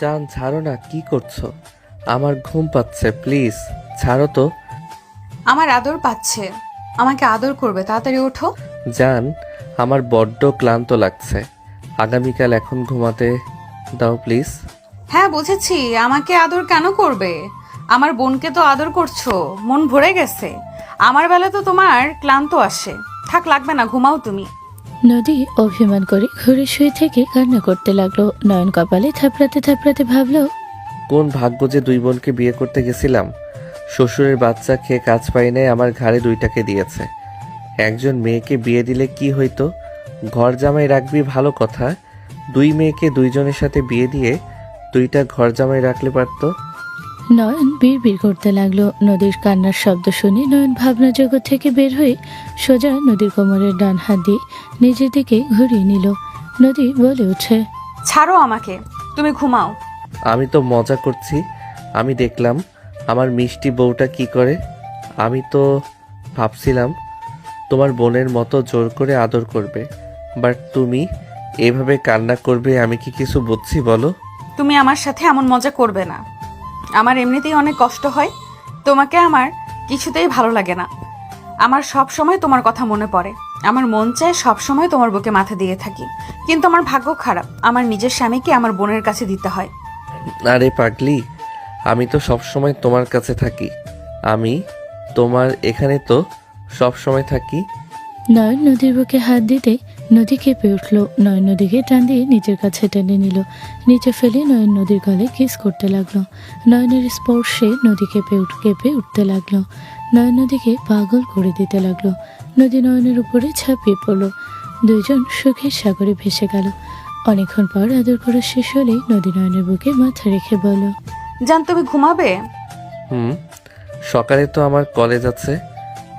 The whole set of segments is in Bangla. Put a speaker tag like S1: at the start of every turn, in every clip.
S1: জান ছাড়ো না, কি করছো? আমার ঘুম পাচ্ছে, প্লিজ ছাড়ো তো।
S2: আমার আদর পাচ্ছে, আমাকে আদর করবে, তাড়াতাড়ি ওঠো।
S1: জান, আমার বড্ড ক্লান্ত লাগছে, আগামীকাল এখন ঘুমাতে দাও প্লিজ।
S2: হ্যাঁ বুঝেছি, আমাকে আদর কেন করবে? আমার বোনকে তো আদর করছো, মন ভরে গেছে। আমার বেলা তো তোমার ক্লান্ত আসে। থাক, লাগবে না, ঘুমাও তুমি।
S3: নদী অভিমান করে ঘুরে শুয়ে থেকে কান্না করতে লাগলো। নয়ন কপালে থাপড়াতে থাপড়াতে ভাবলো,
S1: কোন ভাগ্য যে দুই বোনকে বিয়ে করতে গেছিলাম। শ্বশুরের বাচ্চা খেয়ে কাজ পাই নাই, আমার ঘাড়ে দুইটাকে দিয়েছে। একজন মেয়েকে বিয়ে দিলে কি হইতো, ঘর জামাই রাখবি ভালো কথা, দুই মেয়েকে দুইজনের সাথে বিয়ে দিয়ে দুইটা ঘর জামাই রাখলে পারতো।
S3: নয়ন বিড়বিড় করতে লাগলো। নদীর কান্নার শব্দ শুনে নয়ন ভাবনা জগৎ থেকে বের হয়ে সোজা নদীর কোমরের ডান হাত দিয়ে নিজের দিকে ঘুরিয়ে নিল। নদী বলে ওঠে,
S2: ছাড়ো আমাকে, তুমি ঘুমাও।
S1: আমি তো মজা করছি, আমি দেখলাম আমার মিষ্টি বউটা কি করে। আমি তো ভাবছিলাম তোমার বোনের মতো জোর করে আদর করবে, বাট তুমি এভাবে কান্না করবে, আমি কি কিছু বুঝছি বলো?
S2: তুমি আমার সাথে এমন মজা করবে না। আমার এমনিতেই অনেক কষ্ট হয়, তোমাকে আমার কিছুতেই ভালো লাগে না। আমার সব সময় তোমার কথা মনে পড়ে, আমার মন চায় সব সময় তোমার বুকে মাথা দিয়ে থাকি, কিন্তু আমার ভাগ্য খারাপ, আমার নিজের স্বামীকে আমার বোনের কাছে দিতে হয়।
S1: আরে পাগলি, আমি তো সব সময় তোমার কাছে থাকি, আমি তোমার এখানে তো সব সময় থাকি।
S3: নয়ন নদীর বুকে হাত দিতে নদী কেঁপে উঠল। নয়ন নদীকে টান দিয়ে নিজের কাছে টেনে নিল। নিচে ফেলে নয়ন নদীর গলে কিস করতে লাগলো। নয়নের স্পর্শে নদী কেঁপে উঠতে লাগলো। নয়ন নদীকে পাগল করে দিতে লাগলো। নদী নয়নের উপরে ঝাঁপিয়ে পড়ল। দুইজন সুখের সাগরে ভেসে গেল। অনেকক্ষণ পর আদর করা শেষ হলেই নদী নয়নের বুকে মাথা রেখে বলল,
S2: জান, তুমি ঘুমাবে?
S1: সকালে তো আমার কলেজ আছে,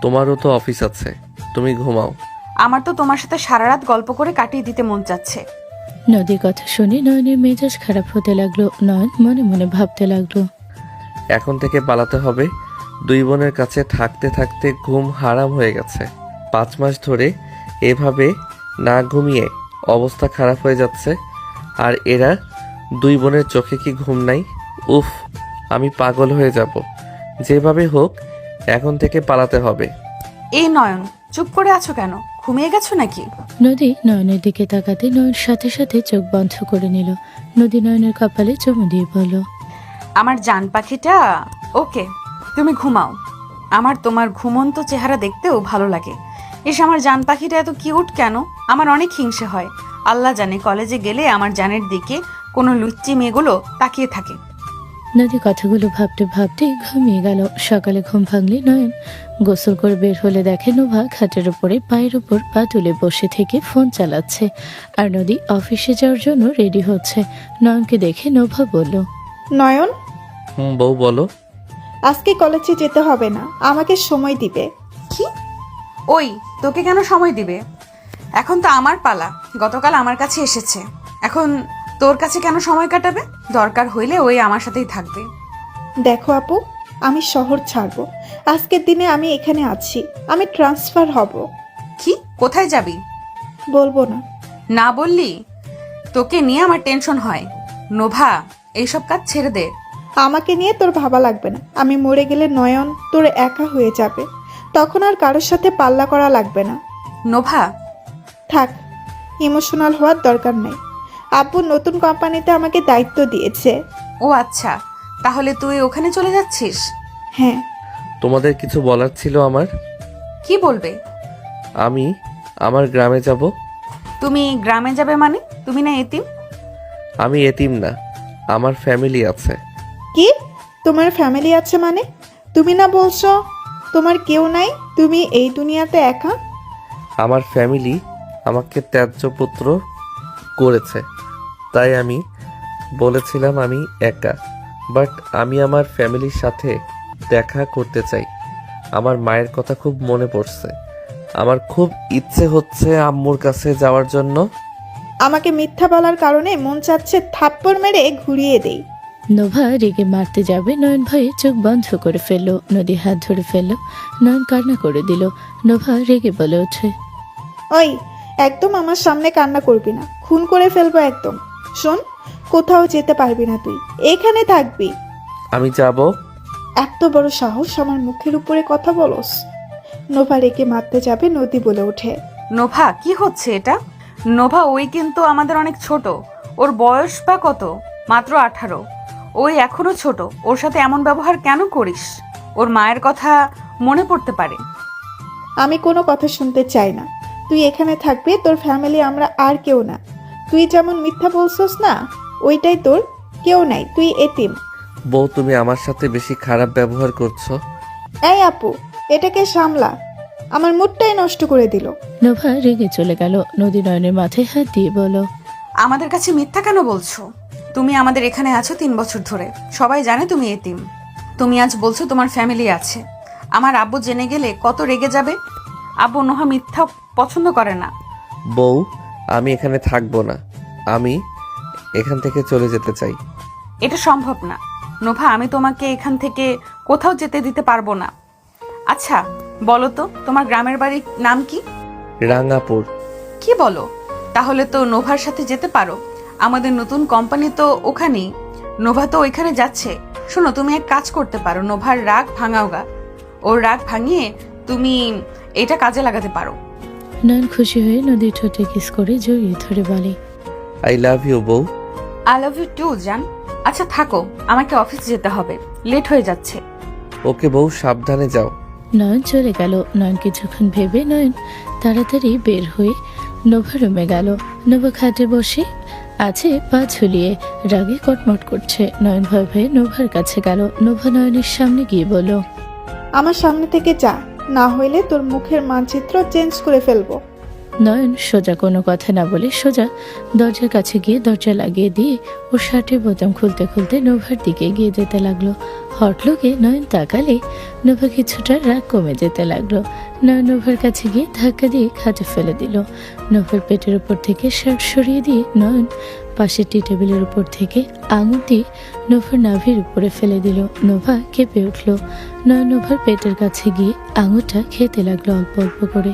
S1: তোমারও তো অফিস আছে, তুমি ঘুমাও।
S2: আমার তো তোমার সাথে সারা রাত গল্প করে কাটিয়ে দিতে মন চাচ্ছে।
S3: নদীর কথা শুনে নয়নের মেজাজ খারাপ হতে লাগলো। নয়ন মনে মনে ভাবতে লাগলো,
S1: এখন থেকে পালাতে হবে। দুই বোনের কাছে থাকতে থাকতে ঘুম হারাম হয়ে গেছে। 5 মাস ধরে এভাবে না ঘুমিয়ে অবস্থা খারাপ হয়ে যাচ্ছে, আর এরা দুই বোনের চোখে কি ঘুম নাই? উফ, আমি পাগল হয়ে যাব। যেভাবে হোক এখন থেকে পালাতে হবে।
S2: এই নয়ন, চুপ করে আছো কেন? ঘুমিয়ে গেছো নাকি?
S3: নদী নয়নের দিকে তাকাতে নয়ন সাথে সাথে চোখ বন্ধ করে নিল। নদী নয়নের কপালে চুমু দিয়ে বলল,
S2: আমার জান পাখিটা, ওকে তুমি ঘুমাও। আমার তোমার ঘুমন্ত চেহারা দেখতেও ভালো লাগে। আমার জান পাখিটা এত কিউট কেন? আমার অনেক হিংসে হয়। আল্লাহ জানে, কলেজে গেলে আমার জানের দিকে কোনো লুচ্চি মেয়েগুলো তাকিয়ে থাকে।
S3: নদী কথাগুলো ভাবতে ভাবতে ঘুমিয়ে গেল। সকালে ঘুম ভাঙলে নয়ন গোসল করে বের হলে দেখে নোভা খাটের উপরে পায়ের উপর পা তুলে বসে থেকে ফোন চালাচ্ছে, আর নদী অফিসে যাওয়ার জন্য রেডি হচ্ছে। নয়নকে দেখে নোভা বলল,
S4: নয়ন,
S1: বউ বলো।
S4: আজকে কলেজে যেতে হবে না, আমাকে সময় দিবে।
S2: কি? ওই, তোকে কেন সময় দিবে? এখন তো আমার পালা, গতকাল আমার কাছে এসেছে, এখন তোর কাছে কেন সময় কাটাবে? দরকার হইলে ওই আমার সাথেই থাকবে।
S4: দেখো আপু, আমি শহর ছাড়বো। আজকের দিনে আমি এখানে আছি, আমি ট্রান্সফার হব।
S2: কি? কোথায় যাবি?
S4: বলবো না।
S2: না বললি? তোকে নিয়ে আমার টেনশন হয়। নোভা, এইসব কাজ ছেড়ে দে।
S4: আমাকে নিয়ে তোর ভাবা লাগবে না। আমি মরে গেলে নয়ন তোর একা হয়ে যাবে, তখন আর কারোর সাথে পাল্লা করা লাগবে না।
S2: নোভা,
S4: থাক, ইমোশনাল হওয়ার দরকার নেই। আব্বু নতুন কোম্পানিতে আমাকে দায়িত্ব দিয়েছে।
S2: ও আচ্ছা, তাহলে তুই ওখানে চলে যাচ্ছিস?
S4: হ্যাঁ।
S1: তোমাদের কিছু বলার ছিল আমার।
S2: কি বলবে?
S1: আমি আমার গ্রামে যাব।
S2: তুমি গ্রামে যাবে মানে? তুমি না এতিম?
S1: আমি এতিম না, আমার ফ্যামিলি আছে।
S4: কি? তোমার ফ্যামিলি আছে মানে? তুমি না বলছো তোমার কেউ নাই, তুমি এই দুনিয়াতে একা?
S1: আমার ফ্যামিলি আমাকে ত্যায্য পুত্র করেছে, তাই আমি বলেছিলাম আমি একা, বাট আমি আমার ফ্যামিলির সাথে দেখা করতে চাই। আমার মায়ের কথা খুব মনে পড়ছে, আমার খুব ইচ্ছে হচ্ছে আম্মুর কাছে যাওয়ার জন্য।
S4: আমাকে মিথ্যা বলার কারণে মন চাচ্ছে থাপ্পড় মেরে ঘুরিয়ে দেই।
S3: নোভা রেগে মারতে যাবে, নয়ন ভয়ে চোখ বন্ধ করে ফেললো। নদী হাত ধরে ফেললো, নয়ন কান্না করে দিল। নোভা রেগে বলে ওঠে,
S4: ওই, একদম আমার সামনে কান্না করবি না, খুন করে ফেলবো একদম। শোন, কোথাও যেতে পারবি না তুই, এখানে থাকবি।
S1: আমি যাব।
S4: এত বড় সাহস আমার মুখের উপরে কথা বলস? নোভা রেগে মারতে যাবে, নদী বলে ওঠে।
S2: নোভা কি হচ্ছে এটা? নোভা ওই কিন্তু আমাদের অনেক ছোট। ওর বয়স বা কত? মাত্র 18। ওই এখনো ছোট, ওর সাথে এমন ব্যবহার কেন করিস? ওর মায়ের কথা মনে পড়তে পারে।
S4: আমি কোনো কথা শুনতে চাই না। তুই এখানে থাকবি, তোর ফ্যামিলি আমরা আর কেউ না। তুই যেমন মিথ্যা বলছস না, ওইটাই তোর, কেউ নাই, তুই এতিম।
S1: বউ, তুমি আমার সাথে বেশি খারাপ ব্যবহার করছো।
S4: এই আপু, এটাকে সামলা, আমার মুডটাই নষ্ট করে দিল।
S3: নোভা রেগে চলে গেল। নদী নয়নের মাথায় হাত দিয়ে বলল,
S2: আমাদের কাছে মিথ্যা কেন বলছো? তুমি আমাদের এখানে আছো 3 বছর ধরে, সবাই জানে তুমি এতিম। তুমি আজ বলছো তোমার ফ্যামিলি আছে। আমার আব্বু জেনে গেলে কত রেগে যাবে। আব্বু নোহা মিথ্যা পছন্দ করে না।
S1: বউ, আমি এখানে থাকবো না। আমি এখান থেকে চলে যেতে চাই।
S2: এটা সম্ভব না নোভা, আমি তোমাকে এখান থেকে কোথাও যেতে দিতে পারবো না। আচ্ছা বলো তো, তোমার গ্রামের বাড়ির নাম কি?
S1: রাঙ্গাপুর।
S2: কি বলো? তাহলে তো নোভার সাথে যেতে পারো। আমাদের নতুন কোম্পানি তো ওখানেই। নোভা তো ওইখানে যাচ্ছে। শোনো, তুমি এক কাজ করতে পারো, নোভার রাগ ভাঙাওগা। ওর রাগ ভাঙিয়ে তুমি এটা কাজে লাগাতে পারো।
S3: নয়ন খুশি হয়ে নদীর ঠোঁটে কিস করে জড়িয়ে ধরে বলে,
S1: আই লাভ ইউ বউ।
S2: আই লাভ ইউ টু জান। আচ্ছা থাকো, আমাকে অফিস যেতে হবে, লেট হয়ে যাচ্ছে।
S1: ওকে বউ, সাবধানে যাও।
S3: নয়ন চলে গেল। নয়ন কিছুক্ষণ ভেবে নয়ন তাড়াতাড়ি বের হয়ে নোভা রুমে গেল। নোভা খাটে বসে আছে, পা ঝুলিয়ে রাগে কটমট করছে। নয়ন ভয় ভয়ে নোভার কাছে গেল। নোভা নয়নের সামনে গিয়ে বলল,
S4: আমার সামনে থেকে যা, না হইলে তোর মুখের মানচিত্র চেঞ্জ করে ফেলবো।
S3: নয়ন সোজা কোনো কথা না বলে সোজা দরজার কাছে গিয়ে দরজা লাগিয়ে দিয়ে ওর শার্টের বোতাম খুলতে খুলতে নোভার দিকে এগিয়ে যেতে লাগলো। হটলোকে নয়ন তাকালে নোভা কিছুটা রাগ কমে যেতে লাগলো। নয়ন নোভার কাছে গিয়ে ধাক্কা দিয়ে খাটে ফেলে দিল। নোভার পেটের উপর থেকে শার্ট সরিয়ে দিয়ে নয়ন পাশের টি টেবিলের উপর থেকে আঙুল দিয়ে নোভার নাভির উপরে ফেলে দিল। নোভা কেঁপে উঠল। নয়ন নোভার পেটের কাছে গিয়ে আঙুলটা খেতে লাগলো অল্প অল্প করে।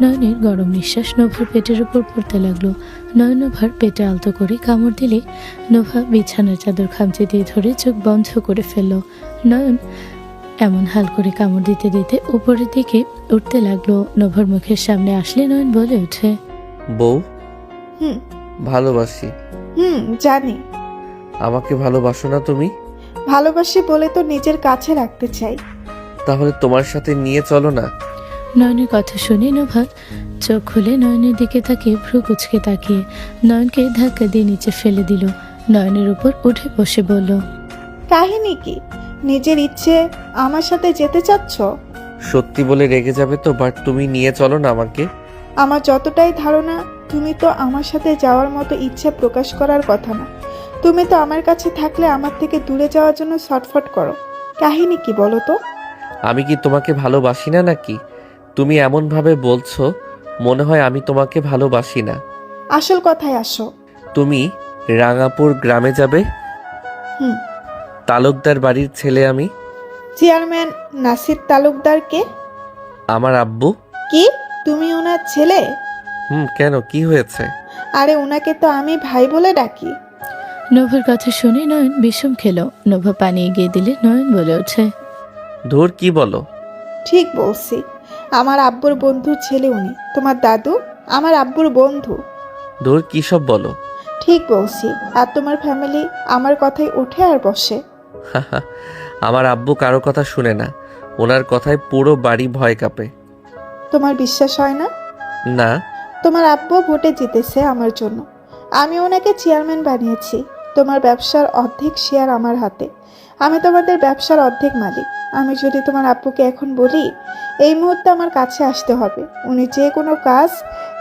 S3: নয়নের গরম নিঃশ্বাস নোভার পেটের উপর পড়তে লাগলো। নয়ন নোভার পেটে আলতো করে কামড় দিলে নোভা বিছানার চাদর খামচে দিয়ে ধরে চোখ বন্ধ করে ফেলল। নয়ন এমন হাল করে কামড় দিতে দিতে উপরের দিকে উঠতে লাগলো। নোভার মুখের সামনে আসলে নয়ন বলে ওঠে,
S1: বউ,
S4: হুম
S1: ভালোবাসি।
S4: জানি।
S1: আমাকে ভালোবাসো না তুমি?
S4: ভালোবাসি বলে তো নিজের কাছে রাখতে চাই।
S1: তাহলে তোমার সাথে নিয়ে চলো না।
S3: নয়নের কথা শুনে নোভা চোখ খুলে নয়নের দিকে তাকিয়ে ভ্রু কুচকে তাকিয়ে নয়নকে ধাক্কা দিয়ে নিচে ফেলে দিল। নয়নের উপর উঠে বসে বলল,
S4: কাহিনী কি? নিজের ইচ্ছে আমার সাথে যেতে চাচ্ছ?
S1: সত্যি বলে রেগে যাবে তো, বাট তুমি নিয়ে চলো না আমাকে।
S4: আমার যতটাই ধারণা, তুমি তো আমার সাথে যাওয়ার মতো ইচ্ছে প্রকাশ করার কথা না। তুমি তো আমার কাছে থাকলে আমার থেকে দূরে যাওয়ার জন্য ছটফট করো। কাহিনী কি বলো তো?
S1: আমি কি তোমাকে ভালোবাসি না নাকি? তুমি এমন ভাবে বলছো, মনে হয় আমি তোমাকে ভালোবাসি না।
S4: আসল কথায় আসো।
S1: তুমি রাঙ্গাপুর গ্রামে যাবে।
S4: হুম।
S1: তালুকদার বাড়ির ছেলে আমি।
S4: চেয়ারম্যান নাসির তালুকদারকে?
S1: আমার আব্বু।
S4: কি তুমি ওনার ছেলে?
S1: কেন, কি হয়েছে?
S4: আরে ওনাকে তো আমি ভাই বলে ডাকি।
S3: নোভার কথা শুনে নয়ন বিষম খেলো। নোভা পানি এগিয়ে দিলে নয়ন বলে ওঠে,
S1: ধুর, কি বলো?
S4: ঠিক বলছি, আমার আব্বুর বন্ধুর ছেলে উনি। তোমার দাদু আমার আব্বুর বন্ধু।
S1: ধুর, কি সব বলো?
S4: ঠিক বলছি। আর তোমার ফ্যামিলি আমার কথাই ওঠে আর বসে।
S1: আমার আব্বু কারো কথা শুনে না, ওনার কথায় পুরো বাড়ি ভয় কাঁপে।
S4: তোমার বিশ্বাস হয় না?
S1: না।
S4: তোমার আব্বু ভোটে জিতেছে আমার জন্য। আমি ওনাকে চেয়ারম্যান বানিয়েছি। তোমার ব্যবসার অর্ধেক শেয়ার আমার হাতে। আমি তোমাদের ব্যবসার অর্ধেক মালিক। আমি যদি তোমার আব্বুকে এখন বলি এই মুহূর্তে আমার কাছে আসতে হবে, উনি যে কোনো কাজ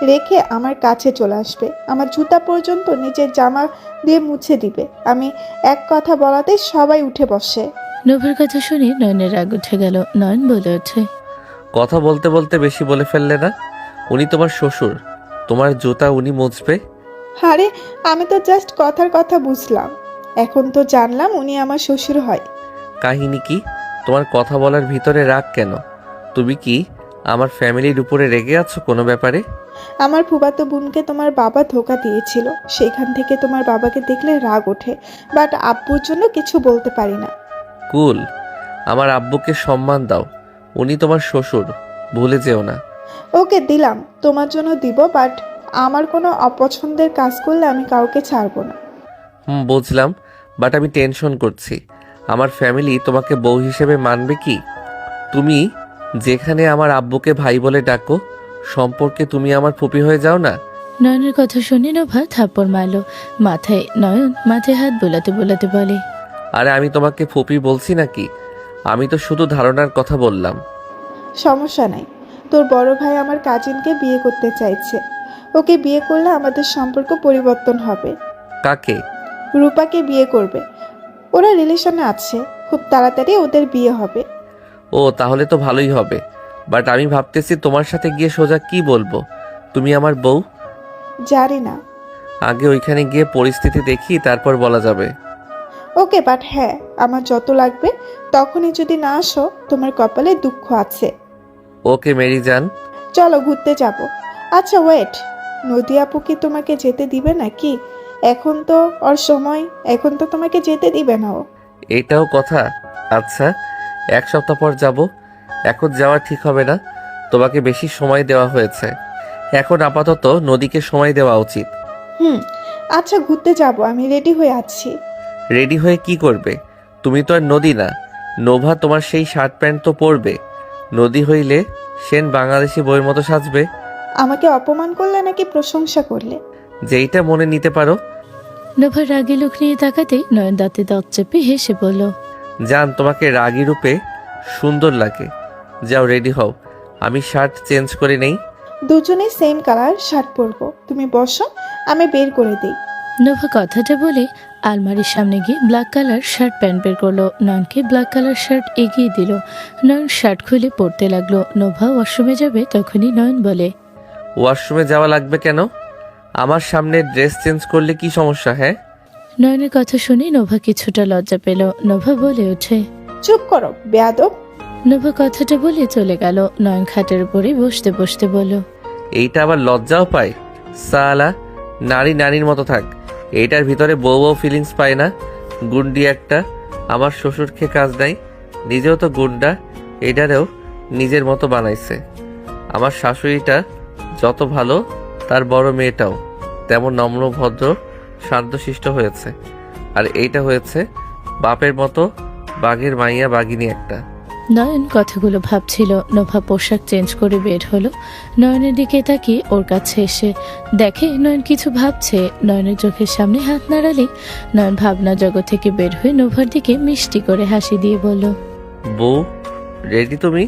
S4: রেখে আমার কাছে চলে আসবে। আমার জুতা পর্যন্ত নিজের জামা দিয়ে মুছে দিবে। আমি এক কথা বলাতেই সবাই উঠে বসে।
S3: নোভার কথা শুনে নয়নের রাগ উঠে গেল। নয়ন বলে ওঠে,
S1: কথা বলতে বলতে বেশি বলে ফেললে না? উনি তোমার শ্বশুর, তোমার জুতা উনি মুছবে।
S4: আরে আমি তো জাস্ট কথার কথা বুঝলাম, এখন তো জানলাম উনি আমার শ্বশুর হয়।
S1: কাহিনী কি? তোমার কথা বলার ভিতরে রাগ কেন? তুমি কি আমার ফ্যামিলির উপরে রেগে আছো কোনো ব্যাপারে?
S4: আমার ফুফাতো বোনকে তোমার বাবা ধোকা দিয়েছিল, সেখান থেকে তোমার বাবাকে দেখলে রাগ ওঠে, বাট আব্বুর জন্য কিছু বলতে পারি না।
S1: কুল, আমার আব্বুকে সম্মান দাও, উনি তোমার শ্বশুর, ভুলে যেও না।
S4: ওকে দিলাম, তোমার জন্য দিব, বাট আমার কোনো অপছন্দের কাজ করলে আমি কাউকে ছাড়বো না।
S1: বুঝলাম, বাট আমি টেনশন করছি। আমার ফ্যামিলি তোমাকে বউ হিসেবে মানবে কি? তুমি যেখানে আমার আব্বুকে ভাই বলে ডাকো, সম্পর্কে তুমি আমার ফুপি হয়ে যাও না?
S3: নয়নের কথা শুনে নোভা থাপ্পড় মারল মাথায়। নয়ন মাথায় হাত বোলাতে বোলাতে বলে,
S1: আরে আমি তোমাকে ফুপি বলছি নাকি? আমি তো শুধু ধারণার কথা বললাম।
S4: সমস্যা নাই, তোর বড় ভাই আমার কাজিনকে বিয়ে করতে চাইছে। ওকে বিয়ে করলে আমাদের সম্পর্ক পরিবর্তন হবে।
S1: কাকে?
S4: রূপাকে বিয়ে করবে, ওরা রিলেশনে আছে, খুব তাড়াতাড়ি ওদের বিয়ে হবে।
S1: ও, তাহলে তো ভালোই হবে। বাট আমি ভাবতেছি তোমার সাথে গিয়ে সোজা কি বলবো, তুমি আমার বউ।
S4: জানি না।
S1: আগে ওইখানে গিয়ে পরিস্থিতি দেখি, তারপর বলা যাবে।
S4: ওকে, বাট হ্যাঁ, আমার যত লাগবে, তখনই যদি না আসো তোমার কপালে দুঃখ আছে।
S1: ওকে মেরি জান।
S4: চলো ঘুরতে যাব। আচ্ছা ওয়েট, নদী আপু কি তোমাকে যেতে দিবে নাকি? এখন তো ওর সময়, এখন তো তোমাকে যেতে দিবে না ও।
S1: এটাও কথা। আচ্ছা, 1 সপ্তাহ পর যাব। এখন যাওয়া ঠিক হবে না, তোমাকে বেশি সময় দেওয়া হয়েছে। এখন আপাতত নদীকে সময় দেওয়া উচিত।
S4: আচ্ছা ঘুরতে যাব, আমি রেডি হয়ে আছি।
S1: রেডি হয়ে কি করবে? তুমি তো আর নদী না। নোভা তোমার সেই শার্ট প্যান্ট তো পরবে। নদী হইলে সেন বাংলাদেশি বইয়ের মতো সাজবে।
S4: আমাকে অপমান করলে নাকি প্রশংসা করলে?
S1: যেইটা মনে নিতে পারো।
S3: নোভা রাগী লোক নিয়ে তাকাতে নয়ন দাঁতে দাঁত চেপে হেসে বলল,
S1: জান, তোমাকে রাগী রূপে সুন্দর লাগে। যাও রেডি হও, আমি শার্ট চেঞ্জ করে নেই।
S4: দুজনে সেম কালার শার্ট পরবো, তুমি বসো, আমি বের করে দিই।
S3: নোভা কথাটা বলে আলমারির সামনে গিয়ে ব্ল্যাক কালার শার্ট প্যান্ট বের করলো। নয়নকে ব্ল্যাক কালার শার্ট এগিয়ে দিল। নয়ন শার্ট খুলে পরতে লাগলো। নোভা ওয়াশরুমে যাবে, তখনই নয়ন বলে,
S1: ওয়াশরুমে যাওয়া লাগবে কেন? আমার সামনে ড্রেস চেঞ্জ করলে কি সমস্যা? হ্যাঁ,
S3: নয়নের কথা শুনে নোভা কিছুটা লজ্জা পেল। নোভা বলে ওঠে,
S4: চুপ করো বেয়াদব।
S3: নোভা কথাটা বলে চলে গেল। নয়ন খাটের উপরে বসতে বসতে বলল,
S1: এইটা আবার লজ্জাও পায়? সালা, নারী নারীর মতো থাক, এইটার ভিতরে বউ বউ ফিলিংস পায় না? গুন্ডি একটা। আমার শ্বশুরকে কাজ নাই, নিজেও তো গুন্ডা, এটারেও নিজের মতো বানাইছে। আমার শাশুড়িটা যত ভালো, তার বড় মেয়েটাও তেমন নম্র ভদ্র শান্তশিষ্ট হয়েছে। আর এইটা হয়েছে বাপের মতো বাঘের মাইয়া বাঘিনী একটা।
S3: নয়ন কথাগুলো ভাবছিল। নোভা পোশাক চেঞ্জ করে বের হলো। নয়নের দিকে তাকিয়ে ওর কাছে এসে দেখে নয়ন কিছু ভাবছে। নয়নের চোখের সামনে হাত নাড়ালে নয়ন ভাবনা জগৎ থেকে বের হয়ে নোভার দিকে মিষ্টি করে হাসি দিয়ে বলল,
S1: বউ রেডি তুমি?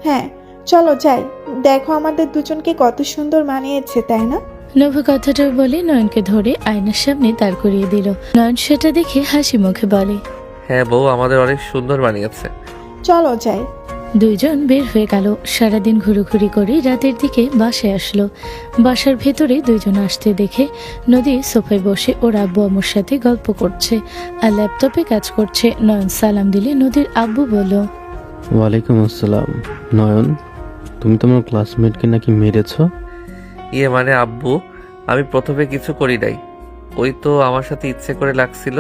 S4: হ্যাঁ চলো যাই, দেখো আমাদের দুজনকে কত সুন্দর মানিয়েছে, তাই না?
S3: নোভা কথাটা বলে নয়নকে ধরে আয়নার সামনে দাঁড় করিয়ে দিল। নয়ন সেটা দেখে হাসি মুখে বলে,
S1: হ্যাঁ বউ, আমাদের অনেক সুন্দর বানিয়েছে।
S4: চলো যাই।
S3: দুইজন বের হয়ে গেল। সারাদিন ঘুরোঘুরি করে রাতের দিকে বাসায় আসলো। বাসার ভেতরে দুইজন আসতে দেখে নদী সোফায় বসে ওর আব্বু আম্মুর সাথে গল্প করছে আর ল্যাপটপে কাজ করছে। নয়ন সালাম দিলে নদীর আব্বু বলল,
S5: ওয়ালাইকুম আসসালাম। নয়ন, তুমি তোমার ক্লাসমেটকে নাকি মেরেছ?
S1: ইয়ে মানে আব্বু, আমি প্রথমে কিছু করি নাই, ওই তো আমার সাথে ইচ্ছে করে লাগছিল।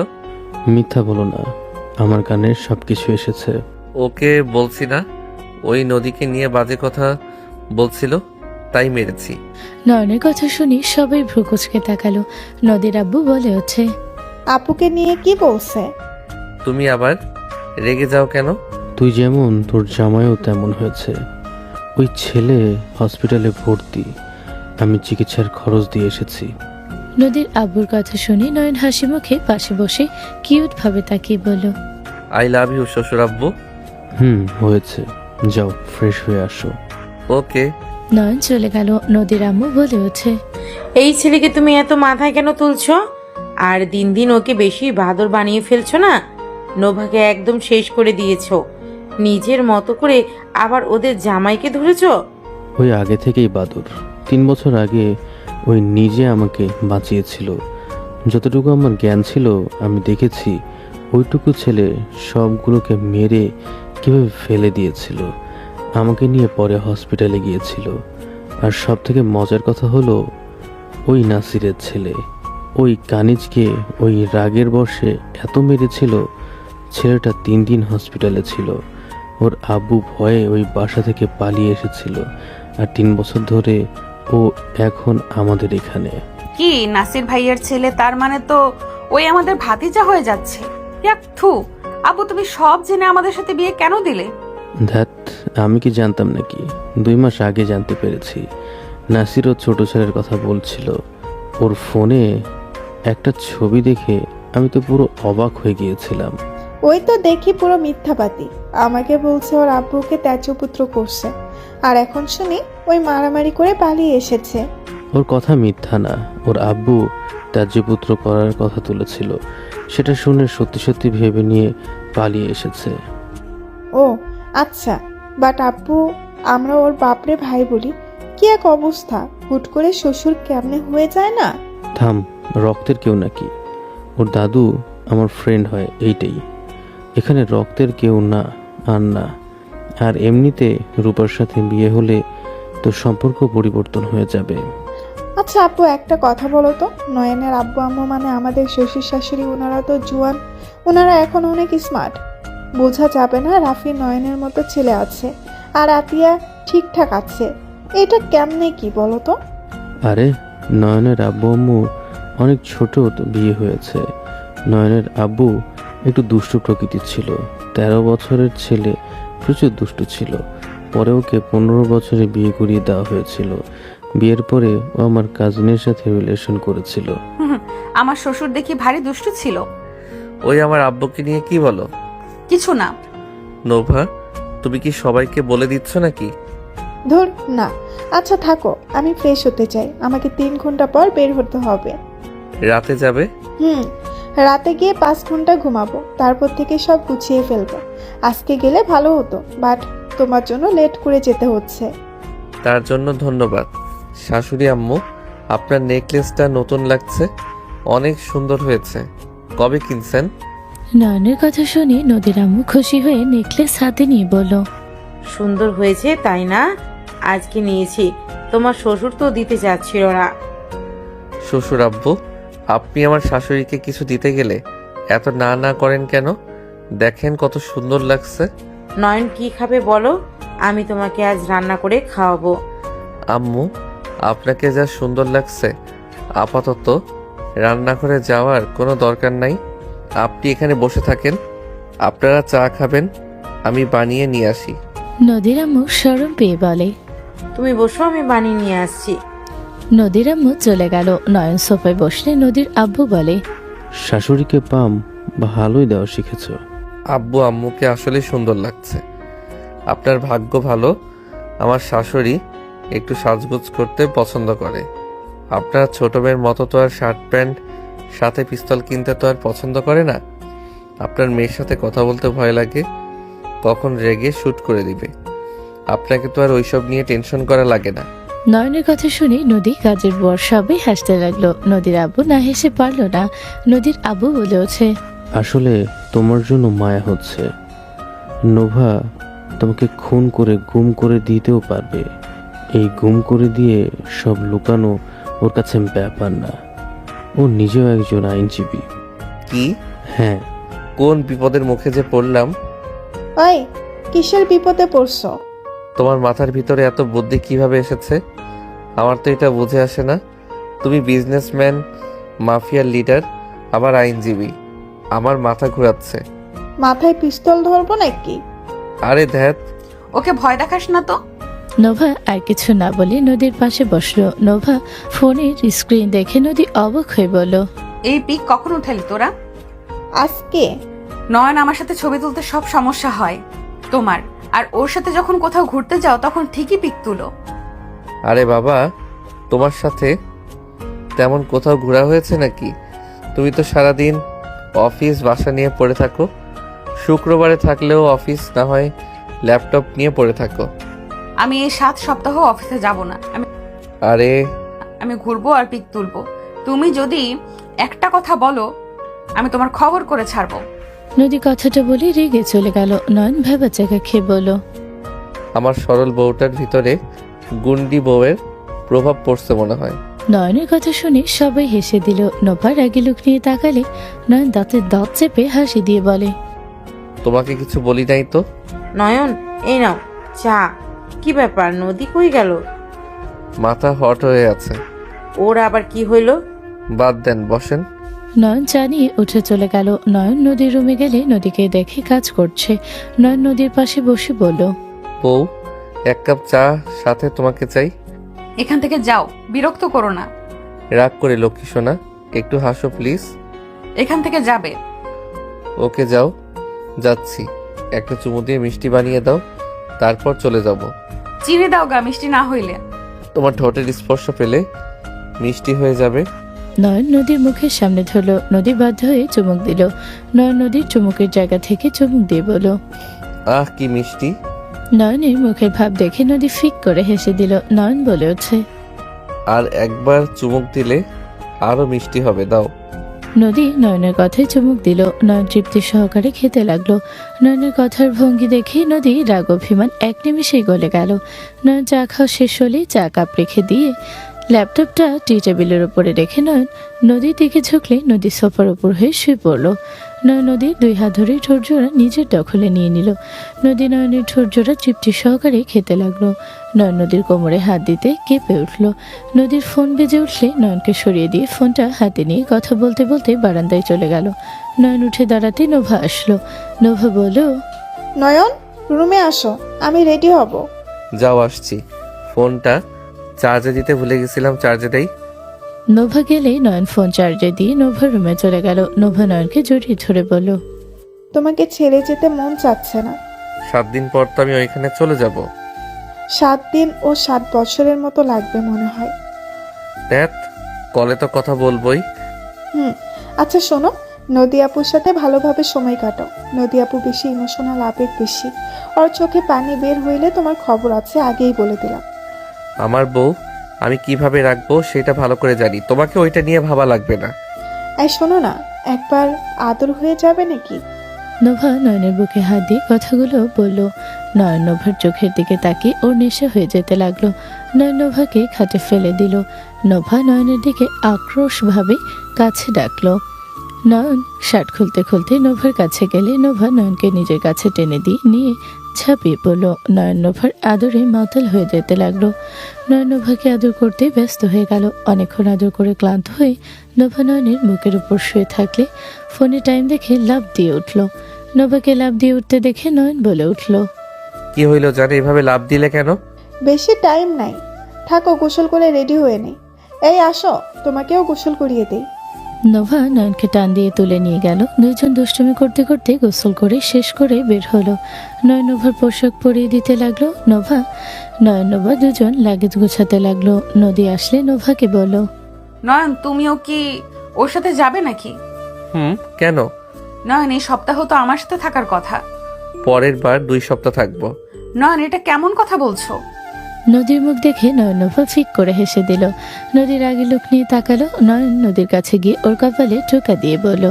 S5: মিথ্যা বলো না, আমার কানে সব কিছু এসেছে।
S1: ওকে বলছি না, ওই নদীকে নিয়ে বাজে কথা বলছিল, তাই মেরেছি।
S3: নয়নের কথা শুনি সবাই ভ্রুকুচকে তাকালো। নদীর আব্বু বলে ওঠে,
S4: আপুকে নিয়ে কি বলছে?
S1: তুমি আবার রেগে যাও কেন?
S5: তুই যেমন তোর জামাইও তেমন হয়েছে। ওই ছেলে হসপিটালে ভর্তি, আমি চিকিৎসার খরচ দিয়ে এসেছি।
S3: নদীর আব্বুর কথা শুনে নয়ন হাসি মুখে পাশে বসে কিউট ভাবে তাকিয়ে বলল,
S1: আই লাভ ইউ শ্বশুর আব্বু।
S5: হয়েছে, যাও ফ্রেশ হয়ে আসো।
S1: ওকে।
S3: নয়ন চলে গেল। নদীর আম্মু বলে ওঠে,
S6: এই ছেলেকে তুমি এত মাথায় কেন তুলছো? আর দিন দিন ওকে বেশি বাদর বানিয়ে ফেলছো না? নোভাকে একদম শেষ করে দিয়েছো, নিজের মতো করে আবার ওদের জামাইকে ধরেছো।
S5: ওই আগে থেকেই বাদুর। 3 বছর আগে ওই নিজে আমাকে বাঁচিয়েছিল। যতটুকু আমার জ্ঞান ছিল আমি দেখেছি ওইটুকু ছেলে সবগুলোকে মেরে কিভাবে ফেলে দিয়েছিল। আমাকে নিয়ে পরে হসপিটালে গিয়েছিল। আর সব থেকে মজার কথা হলো ওই নাসিরের ছেলে ওই কানিজকে ওই রাগের বশে এত মেরেছিল, ছেলেটা 3 দিন হসপিটালে ছিল। ওর আব্বু ভয়ে ওই বাসা থেকে পালিয়ে এসেছিল, আর 3 বছর ধরে ও এখন আমাদের এখানে।
S2: কি নাসির ভাইয়ের ছেলে? তার মানে তো ওই আমাদের ভাতিজা হয়ে যাচ্ছে। ইয়াক থু, আব্বু তুমি সব জেনে আমাদের সাথে বিয়ে কেন দিলে?
S5: ধ্যাত, আমি কি জানতাম নাকি? 2 মাস আগে জানতে পেরেছি। নাসিরও ছোট ছেলের কথা বলছিল। ওর ফোনে একটা ছবি দেখে আমি তো পুরো অবাক হয়ে গিয়েছিলাম।
S4: ওই তো দেখি পুরো মিথ্যাবাদী। আমাকে বলছে ওর আব্বুকে ত্যায্যপুত্র করছে, আর এখন শুনি ওই মারামারি করে পালিয়ে এসেছে।
S5: ওর কথা মিথ্যা না, ওর আব্বু ত্যায্যপুত্র করার কথা তুলেছিল। সেটা শুনে সত্যি সত্যি ভেবে নিয়ে পালিয়ে এসেছে।
S4: ও আচ্ছা, বাট আব্বু আমরা ওর বাপরে ভাই বলি। কি এক অবস্থা, হুট করে শ্বশুর কেমনে হয়ে যায় না।
S5: থাম, রক্তের কেউ নাকি? ওর দাদু আমার ফ্রেন্ড হয়, এইটাই। এখানে রক্তের কেউ না আর না। আর এমনিতে রূপার সাথে বিয়ে হলে তো সম্পর্ক পরিবর্তন হয়ে যাবে।
S4: আচ্ছা আপু, একটা কথা বলো তো, নয়নের আব্বু আম্মু মানে আমাদের শ্বশুর শাশুড়ি, ওনারা তো জুয়ান, ওনারা এখন অনেক স্মার্ট। বোঝা যাবে না রাফি নয়নের মতো ছেলে আছে, আর আতিয়া ঠিকঠাক আছে। এটা কেমনে কি বলো তো?
S5: আরে নয়নের আব্বু আম্মু অনেক ছোট তো বিয়ে হয়েছে। নয়নের আব্বু একটু দুষ্টু প্রকৃতির ছিল। 13 বছরের ছেলে, প্রচুর দুষ্টু ছিল। পরে ওকে 15 বছরে বিয়ে করিয়ে দেওয়া হয়েছিল। বিয়ের পরে ও আমার কাজিনের সাথে রিলেশন করেছিল।
S2: আমার শ্বশুর দেখি ভারী দুষ্টু ছিল।
S1: ওই আমার আব্বুকে নিয়ে কি বলো?
S2: কিছু না।
S1: নোভা, তুমি কি সবাইকে বলে দিচ্ছ নাকি?
S4: ধুর না। আচ্ছা থাকো, আমি ফ্রেশ হতে চাই। আমাকে 3 ঘন্টা পর বের হতে হবে।
S1: রাতে যাবে?
S4: রাতে গিয়ে 5 ঘন্টা ঘুমাবো, তারপর থেকে সব গুছিয়ে ফেলবো। আজকে গেলে ভালো হতো, বাট তোমার জন্য লেট করে যেতে হচ্ছে।
S1: তার জন্য ধন্যবাদ। শাশুড়ি আম্মু, আপনার নেকলেসটা নতুন লাগছে, অনেক সুন্দর হয়েছে। কবে কিনছেন?
S3: নয়নের কথা শুনে নদীর আম্মু খুশি হয়ে নেকলেস হাতে নিয়ে বলল,
S6: সুন্দর হয়েছে তাই না? আজকে নিয়েছি, তোমার শ্বশুর তো দিতে চাচ্ছিল না।
S1: শ্বশুর আব্বু, আপনি আমার শাশুড়িকে কিছু দিতে গেলে এত না না করেন কেন? দেখেন কত সুন্দর লাগছে।
S6: নয়ন কি খাবে বলো, আমি তোমাকে আজ রান্না করে খাওয়াবো।
S1: আম্মু, আপনাকে যা সুন্দর লাগছে, আপাতত রান্না করে যাওয়ার কোনো দরকার নাই। আপনি এখানে বসে থাকেন, আপনারা চা খাবেন, আমি বানিয়ে নিয়ে আসি।
S3: নদীর আম্মু শরম পেয়ে বলে।
S6: তুমি বসো, আমি বানিয়ে নিয়ে আসছি।
S3: নদীর আম্মু চলে গেল। নয়ন সোফায় বসলে নদীর আব্বু বলে,
S5: শাশুড়িকে পাম ভালোই দেওয়া শিখেছ।
S1: আব্বু আম্মুকে আসলে সুন্দর লাগছে। আপনার ভাগ্য ভালো, আমার শাশুড়ি একটু সাজগোজ করতে পছন্দ করে। আপনার ছোট মেয়ের মতো তো আর শার্ট প্যান্ট সাথে পিস্তল কিনতে তো আর পছন্দ করে না। আপনার মেয়ের সাথে কথা বলতে ভয় লাগে, কখন রেগে শ্যুট করে দিবে। আপনাকে তো আর ওইসব নিয়ে টেনশন করা লাগে না।
S3: নয়নের কথা শুনে নদী কাজের বর সবাই হাসতে লাগলো। নদীর আব্বু না হেসে পারল না। নদীর আব্বু বলে ওঠে,
S5: আসলে তোমার জন্য মায়া হচ্ছে। নোভা তোমাকে খুন করে গুম করে দিতেও পারবে। এই গুম করে দিয়ে সব লুকানো ওর কাছে ব্যাপার না। ও নিজেও একজন আইনজীবী।
S1: কি?
S5: হ্যাঁ।
S1: কোন বিপদের মুখে যে পড়লাম।
S4: ওই কিসের বিপদে পড়ছো?
S1: তোমার মাথার ভিতরে এত বুদ্ধি কিভাবে এসেছে? আমার তো এটা বুঝে আসে না। তুমি বিজনেসম্যান, মাফিয়ার লিডার, আবার আইনজীবী। আমার মাথা ঘোরাচ্ছে।
S4: মাথায় পিস্তল ধরবো নাকি?
S1: আরে ধ্যাত,
S2: ওকে ভয় দেখাস না তো।
S3: নোভা আর কিছু না বলে নদীর পাশে বসলো। নোভা ফোনের স্ক্রিন দেখে নদী অবাক হয়ে বলল,
S2: এই পিক কখন উঠালি তোরা?
S4: আজকে
S2: নয়ন আমার সাথে ছবি তুলতে সব সমস্যা হয় তোমার, আর ওর সাথে যখন কোথাও ঘুরতে যাও তখন ঠিকই পিক তুলো।
S1: আরে বাবা, তোমার সাথে তেমন কোথাও ঘোরা হয়েছে নাকি? তুমি তো সারাদিন অফিস বাসা নিয়ে পড়ে থাকো। শুক্রবারে থাকলেও অফিস, না হয় ল্যাপটপ নিয়ে পড়ে থাকো।
S2: আমি এই 7 সপ্তাহ অফিসে যাব না।
S1: আরে
S2: আমি ঘুরবো আর পিক তুলবো। তুমি যদি একটা কথা বলো, আমি তোমার খবর করে ছাড়বো।
S3: নদী কথাটা বলে রেগে চলে গেল। নয়ন ভেবা জায়গা খেয়ে বলল,
S1: আমার সরল বউটার ভিতরে গুন্ডি বউয়ের প্রভাব পড়ছে মনে হয়।
S3: নয়নের কথা শুনে সবাই হেসে দিল। নোভা রাগি লুক নিয়ে তাকালে নয়ন দাঁতের দাঁত চেপে হাসি দিয়ে বলে,
S1: তোমাকে কিছু বলি নাই তো?
S6: নয়ন, এই নাও চা। কি ব্যাপার, নদী কই গেল?
S1: মাথা হট হয়ে আছে।
S6: ওর আবার কি হইল?
S1: বাদ দেন, বসেন।
S3: নয়ন চা নিয়ে উঠে চলে গেল। নয়ন নদীর রুমে গেলে নদীকে দেখে কাজ করছে। নয়ন নদীর পাশে বসে বলল,
S1: বউ, 1 কাপ চা সাথে তোমাকে চাই।
S2: এখান থেকে যাও, বিরক্ত করো না।
S1: রাগ করে লক্ষ্মী সোনা, একটু হাসো প্লিজ।
S2: এখান থেকে যাবে।
S1: ওকে যাও, যাচ্ছি। একটা চুমু দিয়ে মিষ্টি বানিয়ে দাও, তারপর চলে যাব।
S2: চিনি দাও গা, মিষ্টি না হইলে।
S1: তোমার ঠোঁটের স্পর্শ পেলে মিষ্টি হয়ে যাবে।
S3: নয়ন নদীর মুখের সামনে ধরল। নদী বাধ্য হয়ে চুমুক দিল। নয়ন নদীর চুমুকের জায়গা থেকে চুমুক দিয়ে বলল,
S1: আহ কি মিষ্টি।
S3: নয়নের মুখের ভাব দেখে নদী ফিক করে হেসে দিল। নয়ন বলে ওঠে,
S1: আর একবার চুমুক দিলে আরো মিষ্টি হবে, দাও।
S3: নদী নয়নের কথায় চুমুক দিল। নয়ন তৃপ্তি সহকারে খেতে লাগলো। নয়নের কথার ভঙ্গি দেখে নদী রাগ অভিমান এক নিমিষেই গলে গেল। নয়ন চা খাওয়া শেষ হলে চা কাপ রেখে দিয়ে ল্যাপটপটা টি টেবিলের উপরে রেখে নয়ন নদীর দিকে ঝুঁকলে নদী সোফার উপর হয়ে শুয়ে পড়ল। নয়ন নদীর 2 হাত ধরে ঠোঁট জোড়া নিজের দখলে নিয়ে নিল। নদী নয়নের ঠোঁট জোড়া তৃপ্তি সহকারে খেতে লাগলো। নয়ন নদীর কোমরে হাত দিতে কেঁপে উঠল। নদীর ফোন বেজে উঠলে নয়নকে সরিয়ে দিয়ে ফোনটা হাতে নিয়ে কথা বলতে বলতে বারান্দায় চলে গেল। নয়ন উঠে দাঁড়াতে নোভা আসলো। নোভা বলল,
S4: নয়ন, রুমে আসো, আমি রেডি হব।
S1: যাও, আসছি। ফোনটা চার্জে দিতে ভুলে গেছিলাম, চার্জে দেই।
S3: নোভা গেলে নয়ন ফোন চার্জে দিয়ে নোভার রুমে চলে গেল। নোভা নয়নকে জড়িয়ে ধরে বলল,
S4: তোমাকে ছেড়ে যেতে মন চাচ্ছে না।
S1: 7 দিন পর তো আমি ওইখানে চলে যাব।
S4: 7 দিন ও 7 বছরের মতো লাগবে মনে হয়।
S1: ধ্যাত, কলে তো কথা বলবোই।
S4: আচ্ছা শোনো, নদী আপুর সাথে ভালোভাবে সময় কাটাও। নদী আপু বেশি ইমোশনাল, আবেগ বেশি। ওর চোখে পানি বের হইলে তোমার খবর আছে, আগেই বলে দিলাম।
S1: আমার বউ, আমি কিভাবে রাখবো সেটা ভালো করে জানি। তোমাকে ওইটা নিয়ে ভাবা লাগবে না।
S4: এই শোনো না, একবার আদর হয়ে যাবে নাকি?
S3: নোভা নয়নের বুকে হাত দিয়ে কথাগুলো বলল। নয়ন নোভার চোখের দিকে তাকিয়ে ওর নেশা হয়ে যেতে লাগলো। নয়ন নোভাকে খাটে ফেলে দিল। নোভা নয়নের দিকে আক্রোশভাবে কাছে ডাকলো। নয়ন শার্ট খুলতে খুলতে নোভার কাছে গেলে নোভা নয়নকে নিজের কাছে টেনে দিয়ে নিয়ে ঝাঁপিয়ে পড়ল। নয়ন নোভার আদরে মাতাল হয়ে যেতে লাগলো। নয়ন নোভাকে আদর করতে ব্যস্ত হয়ে গেল। অনেকক্ষণ আদর করে ক্লান্ত হয়ে নোভা নয়নের বুকের উপর শুয়ে থাকলে ফোনে টাইম দেখে লাফ দিয়ে উঠল। নোভাকে লাফ দিয়ে উঠতে দেখে নয়ন বলে উঠল,
S1: কি হইল জানে, এভাবে লাভ দিলে কেন?
S4: বেশি টাইম নাই, থাকো, গোসল করে রেডি হয়ে নেই। এই আসো, তোমাকেও গোসল করিয়ে দেই।
S3: নোভা নয়নকে টান দিয়ে তুলে নিয়ে গেল। দুইজন দুষ্টুমি করতে করতে গোসল করে শেষ করে বের হলো। নয়ন নোভার পোশাক পরিয়ে দিতে লাগলো। নয়ন নোভা দুজন লাগেজ গোছাতে লাগলো। নদী আসলে নোভাকে বলল,
S2: নয়ন, তুমিও কি ওর সাথে যাবে নাকি?
S1: কেন?
S2: নয়ন, এই সপ্তাহ তো আমার সাথে থাকার কথা।
S1: পরের বার 2 সপ্তাহ থাকবো।
S2: নয়ন, এটা কেমন কথা বলছো?
S3: নদীর মুখ দেখে নয়ন নোভা ফিক করে হেসে দিল। নদীর আগে লোক নিয়ে তাকালো। নয়ন নদীর কাছে গিয়ে ওর কপালে টোকা দিয়ে বলল,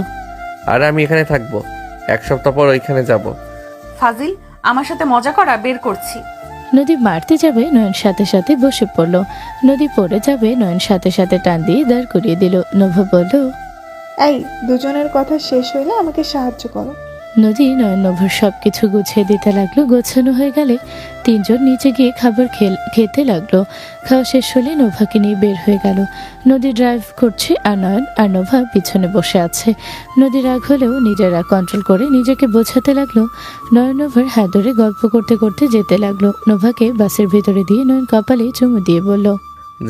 S1: আর আমি এখানে থাকবো, 1 সপ্তাহ পর ওইখানে যাব।
S2: ফাজিল, আমার সাথে মজা করা, বের করছি।
S3: নদী মারতে যাবে, নয়ন সাথে সাথে বসে পড়ল। নদী পড়ে যাবে, নয়ন সাথে সাথে টান দিয়ে দাঁড় করিয়ে দিল। নোভা বলল,
S4: এই দুজনের কথা শেষ হইলে আমাকে সাহায্য করো।
S3: নদী নয়ন নোভার সবকিছু গুছিয়ে দিতে লাগলো। গোছানো হয়ে গেলে 3 জন নিচে গিয়ে খাবার খেতে লাগলো। খাওয়া শেষ হলে নোভাকে নিয়ে বের হয়ে গেল। নদী ড্রাইভ করছে আর নয়ন আর নোভা পিছনে বসে আছে। নদী রাগ হলেও নিজের রাগ কন্ট্রোল করে নিজেকে বোঝাতে লাগলো। নয়ন নোভার হাত ধরে গল্প করতে করতে যেতে লাগলো। নোভাকে বাসের ভিতরে দিয়ে নয়ন কপালে চুমু দিয়ে বলল,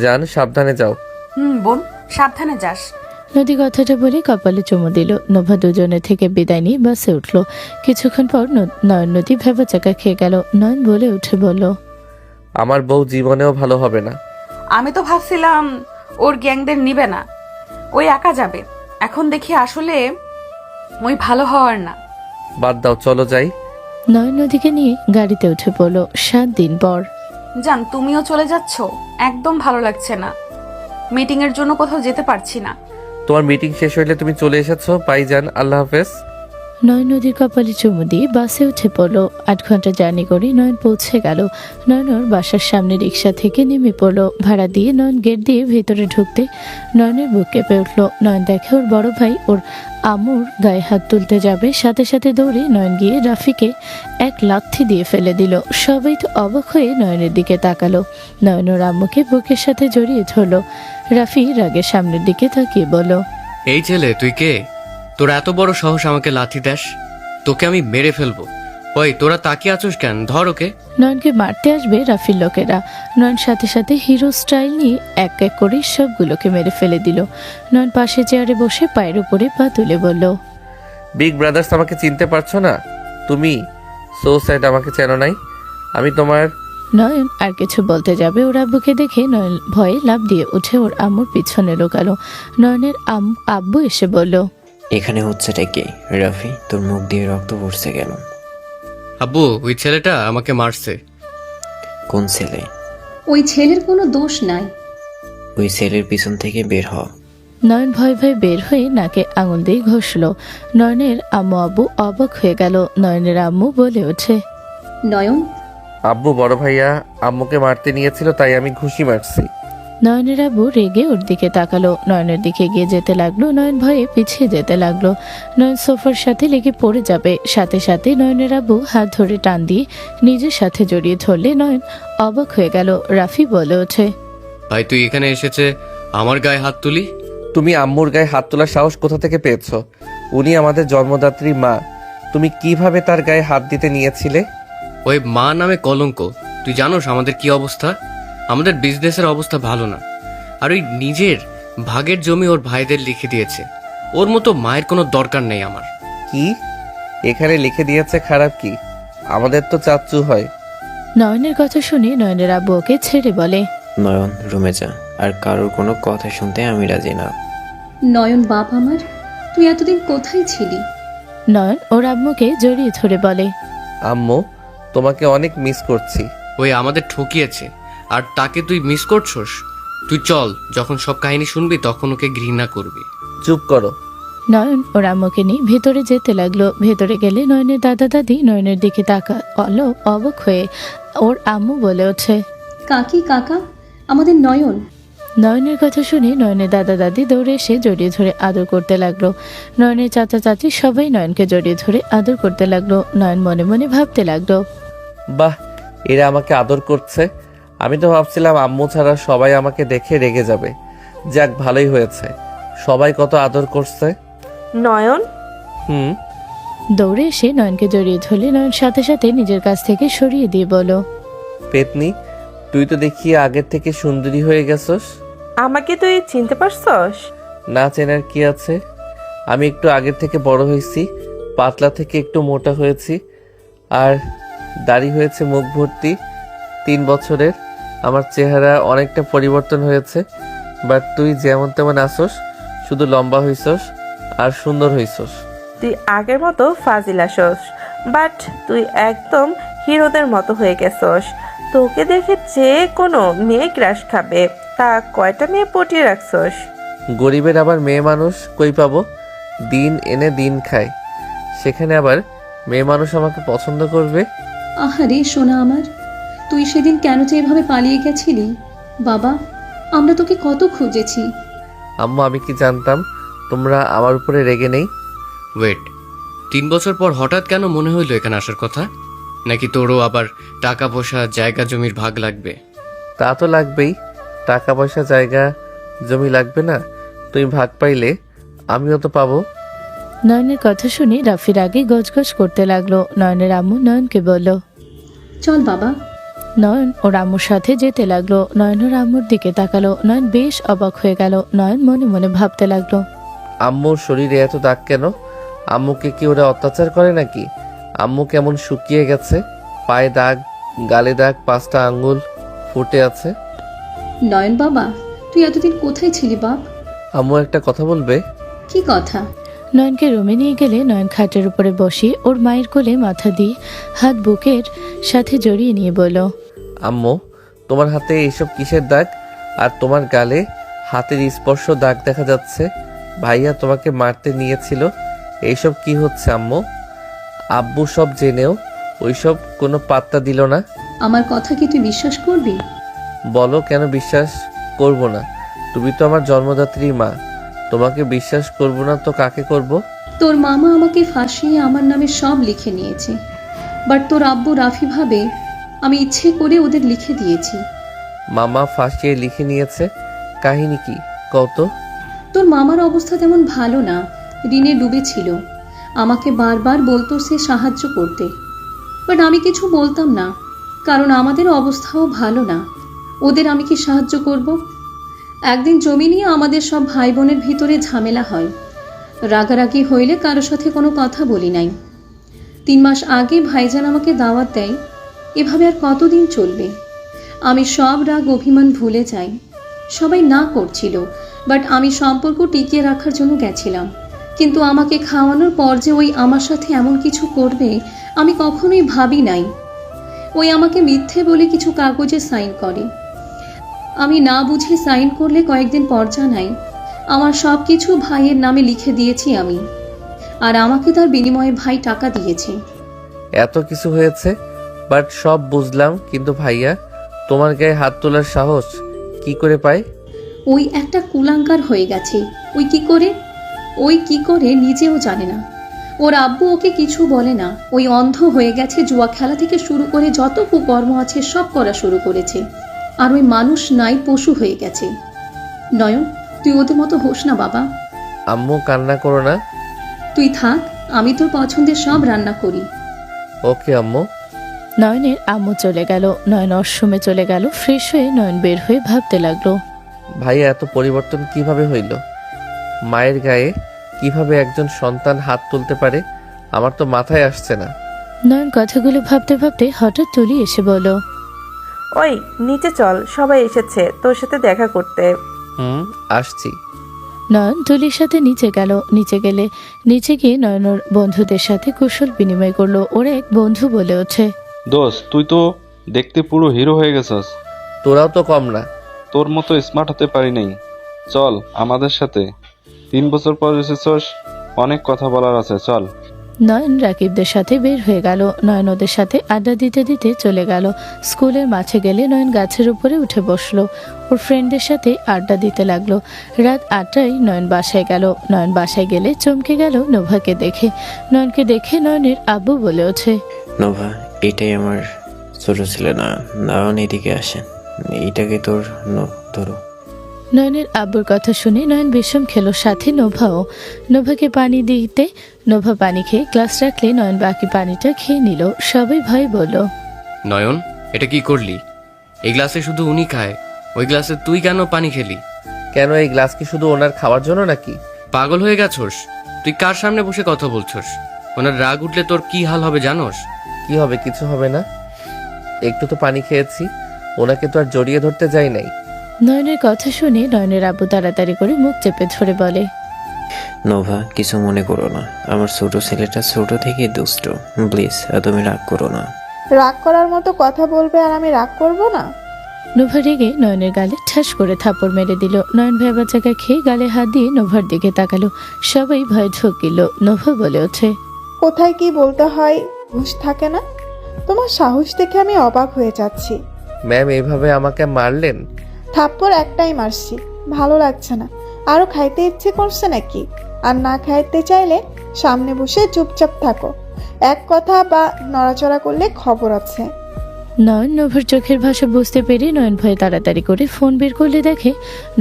S1: জান, সাবধানে যাও।
S2: বোন, সাবধানে যাস।
S3: নদী কথাটা বলে কপালে চুমু দিল। নোভা দুজনের থেকে বিদায় নিয়ে বাসে উঠলো। কিছুক্ষণ পর নয়ন নদী ভেবাচাকা খেয়ে গেল। নয়ন বলে উঠে বলল,
S1: আমার বউ জীবনেও ভালো হবে না।
S2: আমি তো ভাবছিলাম ওর গ্যাংদের নিবে না, ওই একা যাবে। এখন দেখি আসলে ওই ভালো হওয়ার না।
S1: বাদ দাও, চলো যাই।
S3: নয়ন নদীকে নিয়ে গাড়িতে উঠে পড়লো। 7 দিন পর।
S2: জান, তুমিও চলে যাচ্ছ? একদম ভালো লাগছে না। মিটিং এর জন্য কোথাও যেতে পারছি না।
S1: তোমার মিটিং শেষ হইলে তুমি চলে এসেছো। বাই জান, আল্লাহ হাফেজ।
S3: নয়ন নদীর কপালে চুমু দিয়ে বাসে উঠে পড়লো। 8 ঘন্টা জার্নি করে নয়ন পৌঁছে গেল। নয়ন বাসার সামনে রিক্সা থেকে নেমে পড়লো। ভাড়া দিয়ে নয়ন গেট দিয়ে ভেতরে ঢুকতে নয়নের বুক কেঁপে উঠলো। নয়ন দেখে ওর বড় ভাই ওর আম্মুর গায়ে হাত তুলতে যাবে, সাথে সাথে দৌড়ে নয়ন গিয়ে রাফিকে এক লাথি দিয়ে ফেলে দিল। সবাই তো অবাক হয়ে নয়নের দিকে তাকালো। নয়ন ওর আম্মুকে বুকের সাথে জড়িয়ে ধরলো। রাফি রাগে সামনের দিকে তাকিয়ে বলল,
S7: এই ছেলে তুই কে? তোরা এত বড় সাহস আমাকে লাথি দেস? তোকে আমি মেরে ফেলবো। ওই তোরা তাকিয়ে আছোস কেন? ধর ওকে।
S3: নয়নকে মারতে আসবে রাফির লোকেরা। নয়ন সাথে সাথে হিরো স্টাইল নিয়ে এক এক করে সবগুলোকে মেরে ফেলে দিল। নয়ন পাশে চেয়ারে বসে পায়ের উপরে পা তুলে বলল,
S1: বিগ ব্রাদার্স আমাকে চিনতে পারছো না তুমি? সো স্যাড, আমাকে চেনো নাই। আমি তোমার
S3: নয়ন আর কিছু বলতে যাবে, ওর আব্বুকে দেখে নয়ন ভয়ে লাফ দিয়ে উঠে ওর আম্মুর পিছনে লুকালো। নয়নের আব্বু এসে বলল,
S8: এখানে হচ্ছেটা কি? রাফি, তোর মুখ দিয়ে রক্ত পড়ছে কেন?
S7: আব্বু, ওই ছেলেটা আমাকে মারছে।
S8: কোন ছেলে?
S9: ওই ছেলের কোনো দোষ নাই।
S8: ওই ছেলের পিছন থেকে বের হ।
S3: নয়ন ভয় ভয়ে বের হয়ে নাকে আঙুল দিয়ে ঘষলো। নয়নের আম্মু আব্বু অবাক হয়ে গেল। নয়নের আম্মু বলে ওঠে,
S9: নয়ন,
S1: আব্বু বড় ভাইয়া আম্মুকে মারতে নিয়েছিল, তাই আমি ঘুষি মারছি।
S3: নয়নের আব্বু রেগে ওর দিকে তাকালো। নয়নের দিকে গিয়ে যেতে লাগলো। নয়ন ভয়ে পিছিয়ে যেতে লাগলো। নয়ন সোফার সাথে লেগে পড়ে যাবে। সাথে সাথে নয়নের আব্বু হাত ধরে টান দিয়ে নিজের সাথে জড়িয়ে ধরলে নয়ন অবাক হয়ে গেল। রাফি বলে ওঠে,
S7: ভাই তুই এখানে এসেছে আমার গায়ে হাত তুলি?
S1: তুমি আম্মুর গায়ে হাত তোলার সাহস কোথা থেকে পেয়েছো? উনি আমাদের জন্মদাত্রী মা। তুমি কিভাবে তার গায়ে হাত দিতে নিয়েছিলে?
S7: ওই মা নামে কলঙ্ক। তুই জানোস আমাদের কি অবস্থা? আমাদের বিজনেসের অবস্থা ভালো না। আর ওই নিজের ভাগের জমি ওর ভাইদের লিখে দিয়েছে। ওর মতো মায়ের কোনো দরকার নেই আমার।
S1: কি এখানে লিখে দিয়েছে? খারাপ কি? আমাদের তো চাচ্চু হয়।
S3: নয়নের কথা শুনে নয়নের আব্বু ওকে ছেড়ে বলে,
S8: নয়ন, রুমে যা। আর কারোর কোনো কথা শুনতে আমি রাজি না।
S9: নয়ন বাপ আমার, তুই এতদিন কোথায় ছিলি?
S3: নয়ন ওর আম্মুকে জড়িয়ে ধরে বলে,
S1: আম্মু, তোমাকে অনেক মিস করছি।
S7: ওই আমাদের ঠকিয়েছে আর তাকে তুই মিস করছস? তুই চল, যখন সব কাহিনী শুনবি তখন ওকে ঘৃণা করবি।
S1: চুপ করো।
S3: নয়ন ওর আম্মুকে নিয়ে ভেতরে যেতে লাগলো। ভেতরে গেলে নয়নের দাদা দাদি নয়নের দিকে তাকালো অবাক হয়ে। ওর আম্মু বলে ওঠে,
S9: কাকি কাকা, আমাদের নয়ন।
S3: নয়নের কথা শুনে নয়নের দাদা দাদি দৌড়ে এসে জড়িয়ে ধরে আদর করতে লাগলো। নয়নের চাচা চাচি সবাই নয়নকে জড়িয়ে ধরে আদর করতে লাগলো। নয়ন মনে মনে ভাবতে লাগলো,
S1: বাহ, এরা আমাকে আদর করছে। আমি তো ভাবছিলাম আম্মু ছাড়া সবাই আমাকে দেখে রেগে যাবে। যাক, ভালোই হয়েছে, সবাই কত আদর করছে।
S10: নয়ন,
S1: হুম।
S3: দৌড়ে এসে নয়নকে জড়িয়ে ধরলে নয়ন সাথে সাথে নিজের কাছ থেকে সরিয়ে দিয়ে বলো,
S1: পেতনি, তুই তো দেখি আগের থেকে সুন্দরী হয়ে গেছস।
S10: আমাকে তুই চিনতে পারছস?
S1: না চেনার কি আছে? আমি একটু আগের থেকে বড় হয়েছি, পাতলা থেকে একটু মোটা হয়েছি, আর দাড়ি হয়েছে মুখ ভর্তি। 3 বছরের আমার চেহারা অনেকটা পরিবর্তন হয়েছে। বাট তুই যেমন তেমন আসস, শুধু লম্বা হইছস আর সুন্দর হইছস।
S10: তুই আগের মতো ফাজিল আসস, বাট তুই একদম হিরোদের মতো হয়ে গেছস। তোকে দেখে যে কোনো মেয়ে ক্রাশ খাবে। তা কয়টা মেয়ে পটিয়ে রাখছস?
S1: গরিবের আবার মেয়ে মানুষ কই পাবো? দিন এনে দিন খায়, সেখানে আবার মেয়ে মানুষ আমাকে পছন্দ করবে?
S9: আহারে সোনা আমার, তুই সেদিন কেন যে এভাবে পালিয়ে গেছিলি? বাবা, আমরা তোকে কত খুঁজেছি।
S1: আম্মু, আমি কি জানতাম তোমরা আমার উপরে রেগে নেই?
S7: ওয়েট, 3 বছর পর হঠাৎ কেন মনে হইলো এখানে আসার কথা? নাকি তোরও আবার টাকা পয়সা জায়গা জমির ভাগ লাগবে?
S1: তা তো লাগবেই। টাকা পয়সা জায়গা জমি লাগবে না? তুমি ভাগ পাইলে আমিও তো পাবো।
S3: নয়নের কথা শুনে রাফির আগে গজগজ করতে লাগলো। নয়নের আম্মু নয়নকে বলল,
S9: চল বাবা।
S3: নয়ন ওর আম্মুর সাথে যেতে লাগলো। নয়ন ওর আম্মুর দিকে তাকালো। নয়ন বেশ অবাক হয়ে গেল। নয়ন মনে মনে ভাবতে লাগলো,
S1: আম্মুর শরীরে এত দাগ কেন? আম্মুকে কি ওরা অত্যাচার করে নাকি? আম্মু কেমন শুকিয়ে গেছে, পায়ে দাগ, গালে দাগ, 5টা আঙ্গুল ফুটে আছে।
S9: নয়ন বাবা, তুই এতদিন কোথায় ছিলি বাপ?
S1: আম্মু, একটা কথা বলবে?
S9: কি কথা?
S3: নয়নকে রুমে নিয়ে গেলে নয়ন খাটের উপরে বসিয়ে ওর মায়ের কোলে মাথা দিয়ে হাত বুকের সাথে জড়িয়ে নিয়ে বলল,
S1: আম্মু, তোমার হাতে এইসব কিসের দাগ? আর তোমার গালে হাতের স্পর্শ দাগ দেখা যাচ্ছে। ভাইয়া তোমাকে মারতে নিয়েছিল, এইসব কি হচ্ছে আম্মু? আব্বু সব জেনেও ওইসব কোনো পাত্তা দিল না।
S9: আমার কথা কি তুই বিশ্বাস করবি?
S1: বলো, কেন বিশ্বাস করব না? তুমি তো আমার জন্মদাত্রী মা, তোমাকে বিশ্বাস করব না তো কাকে করব?
S9: তোর মামা আমাকে ফাঁসিয়ে আমার নামে সব লিখে নিয়েছে, বাট তোর আব্বু রাফি ভাবে আমি ইচ্ছে করে ওদের লিখে দিয়েছি।
S1: মামা ফাঁসিয়ে লিখে নিয়েছে? কাহিনী কি কত?
S9: তোর মামার অবস্থা তেমন ভালো না, ঋণে ডুবেছিল। আমাকে বারবার বলতো সে সাহায্য করতে, বাট আমি কিছু বলতাম না, কারণ আমাদের অবস্থাও ভালো না। ওদের আমি কি সাহায্য করব? একদিন জমি নিয়ে আমাদের সব ভাই বোনের ভিতরে ঝামেলা হয়। রাগারাগি হইলে কারোর সাথে কোনো কথা বলি নাই। 3 মাস আগে ভাইজান আমাকে দাওয়াত দেয়। এভাবে আর কতদিন চলবে? আমি সব রাগ অভিমান ভুলে যাই। সবাই না করছিল, বাট আমি সম্পর্ক টিকিয়ে রাখার জন্য গেছিলাম। কিন্তু আমাকে খাওয়ানোর পর যে ওই আমার সাথে এমন কিছু করবে আমি কখনোই ভাবি নাই। ওই আমাকে মিথ্যে বলে কিছু কাগজে সাইন করে। আমি না বুঝে সাইন করলে কয়েকদিন পর জানাই আমার সব কিছু ভাইয়ের নামে লিখে দিয়েছি আমি, আর আমাকে তার বিনিময়ে ভাই টাকা দিয়েছে।
S1: এত কিছু হয়েছে, বাট সব বুঝলাম, কিন্তু ভাইয়া তোমার গায়ে হাত তোলার সাহস কি করে পায়?
S9: ওই একটা কুলাঙ্কার হয়ে গেছে। ওই কি করে নিজেও জানে না। ওর আব্বু ওকে কিছু বলে না। ওই অন্ধ হয়ে গেছে, জুয়া খেলা থেকে শুরু করে যত কুকর্ম আছে সব করা শুরু করেছে। আর ওই মানুষ নাই, পশু হয়ে গেছে। নয়ন, তুই ওদের মতো হোস না বাবা।
S1: আম্মু কান্না করো না।
S9: তুই থাক, আমি তোর পছন্দের সব রান্না করি।
S1: ওকে আম্মু।
S3: নয়নের আম্মু চলে গেল। নয়ন ওয়াশরুমে চলে গেল। ফ্রেশ হয়ে নয়ন বের হয়ে ভাবতে লাগলো,
S1: ভাইয়া এত পরিবর্তন কিভাবে হইল? মায়ের গায়ে কিভাবে একজন সন্তান হাত তুলতে পারে? আমার তো মাথায় আসছে না।
S3: নয়ন কথাগুলো ভাবতে ভাবতে হঠাৎ তুলি এসে বলল,
S10: ওই নিচে চল, সবাই এসেছে তোর সাথে দেখা করতে।
S1: আসছি।
S3: নয়ন তুলির সাথে নিচে গেল। নিচে গিয়ে নয়নের বন্ধুদের সাথে কুশল বিনিময় করলো। ওর এক বন্ধু বলে ওঠে,
S11: দোস্ত, তুই তো দেখতে পুরো হিরো হয়ে গেছস।
S1: তোরাও তো কম না।
S11: তোর মতো স্মার্ট হতে পারি নাই। চল আমাদের সাথে, 3 বছর পর এসেছস, অনেক কথা বলার আছে, চল।
S3: নয়ন রাকিবদের সাথে বের হয়ে গেল। নয়ন ওদের সাথে আড্ডা দিতে দিতে চলে গেল। স্কুলের মাঠে গেলে নয়ন গাছের উপরে উঠে বসলো। ওর ফ্রেন্ডদের সাথে আড্ডা দিতে লাগলো। রাত 8টায় নয়ন বাসায় গেল। নয়ন বাসায় গেলে চমকে গেল নোভাকে দেখে। নয়নকে দেখে নয়নের আব্বু বলে ওঠে,
S8: নোভা, এটাই আমার ছোট ছেলে না, নয়ন এদিকে আসেন, এইটাকে তোর ধরো।
S3: নয়নের আব্বুর কথা শুনে নয়ন বিষম খেলো, সাথে নোভাও। নোভাকে পানি দিতে নোভা পানি খেয়ে গ্লাস রাখলে নয়ন বাকি পানিটা খেয়ে নিল। সবাই ভয় বলল,
S7: নয়ন, এটা কি করলি? এই গ্লাসে শুধু উনি খায়, ওই গ্লাসে তুই কেন পানি খেলি?
S1: কেন, এই গ্লাস কি শুধু ওনার খাওয়ার জন্য নাকি?
S7: পাগল হয়ে গেছস? তুই কার সামনে বসে কথা বলছস? ওনার রাগ উঠলে তোর কি হাল হবে জানোস?
S1: কি হবে? কিছু হবে না, একটু তো পানি খেয়েছি, ওনাকে তো আর জড়িয়ে ধরতে যাই নাই।
S3: নয়নের কথা শুনে নয়নের আব্বু তাড়াতাড়ি করে মুখ চেপে ধরে বলে,
S8: নোভা, কিছু মনে করো না, আমার ছোট ছেলেটা ছোট থেকে দুষ্ট, প্লিজ তুমি রাগ করো না।
S4: রাগ করার মতো কথা বলবে আর আমি রাগ করব না?
S3: নোভা রেগে নয়নের গালে ঠাস করে থাপড় মেরে দিল। নয়ন ভেবা জায়গা খেয়ে গালে হাত দিয়ে নোভার দিকে তাকালো। সবাই ভয় ঢুকিল। নোভা বলে ওঠে,
S4: কোথায় কি বলতে হয় হুঁশ থাকে না? তোমার সাহস দেখে আমি অবাক হয়ে যাচ্ছি।
S1: ম্যাম, এইভাবে আমাকে মারলেন?
S4: থাপ্পড় একটাই মারছি, ভালো লাগছে না। আরো খাইতে ইচ্ছে করছে নাকি? আর না খাইতে চাইলে সামনে বসে চুপচাপ থাকো। এক কথা বা নড়াচড়া করলে খবর আছে।
S3: নয়ন নোভার চোখের ভাষা বুঝতে পেরে নয়ন ভয়ে তাড়াতাড়ি করে ফোন বের করলে দেখে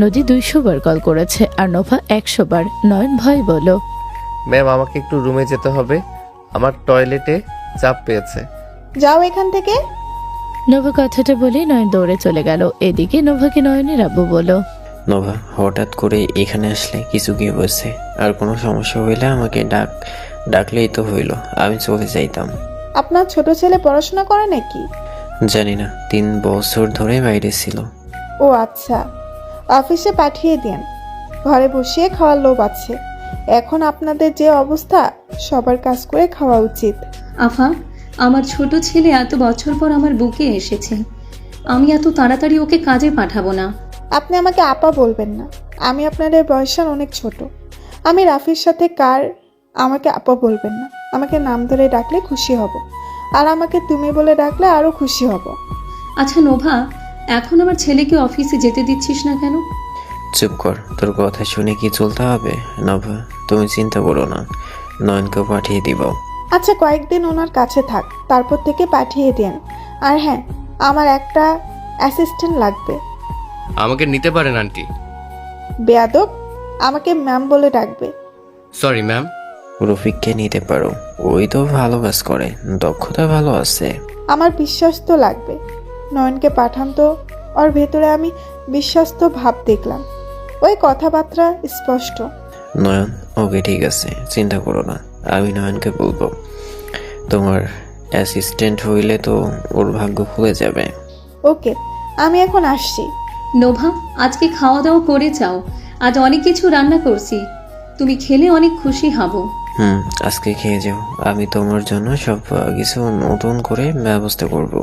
S3: নদী 200 বার কল করেছে আর নোভা 100 বার। নয়ন ভয় বলল,
S1: ম্যাম, আমাকে একটু রুমে যেতে হবে, আমার টয়লেটে চাপ পেয়েছে।
S4: যাও এখান থেকে।
S3: নোভা কথাটা বলে নয়ন দৌড়ে চলে গেল। এদিকে নোভাকে নয়নের আব্বু বলল,
S8: নোভা, হঠাৎ করে এখানে আসলে কিছু কি বলছে? আর কোনো সমস্যা হইলে আমাকে ডাকলেই তো হইল, আমি চলে যাইতাম।
S4: আপনার ছোট ছেলে পড়াশোনা করে নাকি?
S8: জানি না, 3 বছর ধরে বাইরে ছিল।
S4: ও আচ্ছা, অফিসে পাঠিয়ে দিন, ঘরে বসিয়ে খাওয়ার লোভ আছে। এখন আপনাদের যে অবস্থা, সবার কাজ করে খাওয়া উচিত।
S9: আফা, আমার ছোট ছেলে এত বছর পর আমার বুকে এসেছে, আমি এত তাড়াতাড়ি ওকে কাজে পাঠাবো না।
S4: আপনি আমাকে আপা বলবেন না, আমি আপনাদের বয়সের অনেক ছোট। আমি রাফির সাথে কার আমাকে আপা বলবেন না, আমাকে নাম ধরে ডাকলে খুশি হব, আর আমাকে তুমি বলে ডাকলে আরও খুশি হব।
S9: আচ্ছা নোভা, এখন আমার ছেলেকে অফিসে যেতে দিচ্ছিস না কেন?
S8: চুপ কর, তোর কথা শুনে কি চলতে হবে? নভা, তুমি চিন্তা করো না, নয়নকে পাঠিয়ে দিব।
S4: আচ্ছা, কয়েকদিন ওনার কাছে থাক, তারপর থেকে পাঠিয়ে দিন। আর হ্যাঁ, আমার একটা অ্যাসিস্ট্যান্ট লাগবে।
S7: আমাকে নিতে পারেন আন্টি।
S4: বেয়াদব, আমাকে ম্যাম বলে ডাকবে।
S7: Sorry ma'am.
S8: রফিককে নিতে পারো, ওই তো ভালো কাজ করে, দক্ষতা ভালো আছে।
S4: আমার বিশ্বস্ত লাগবে। নয়নকে পাঠান তো, ওর ভেতরে আমি বিশ্বস্ত ভাব দেখলাম, ওই কথাবার্তা স্পষ্ট।
S8: নয়ন, ওকে ঠিক আছে, চিন্তা করো না, আমি নয়নকে বলবো। তোমার অ্যাসিস্ট্যান্ট হইলে তো ওর ভাগ্য খুলে যাবে।
S4: ওকে, আমি এখন আসছি।
S9: নোভা, আজকে খাওয়া দাওয়া করে যাও, আজ অনেক কিছু রান্না করছি, তুমি খেলে অনেক খুশি হব।
S8: আজকে খেয়ে যাও, আমি তোমার জন্য সব কিছু নতুন করে ব্যবস্থা করব।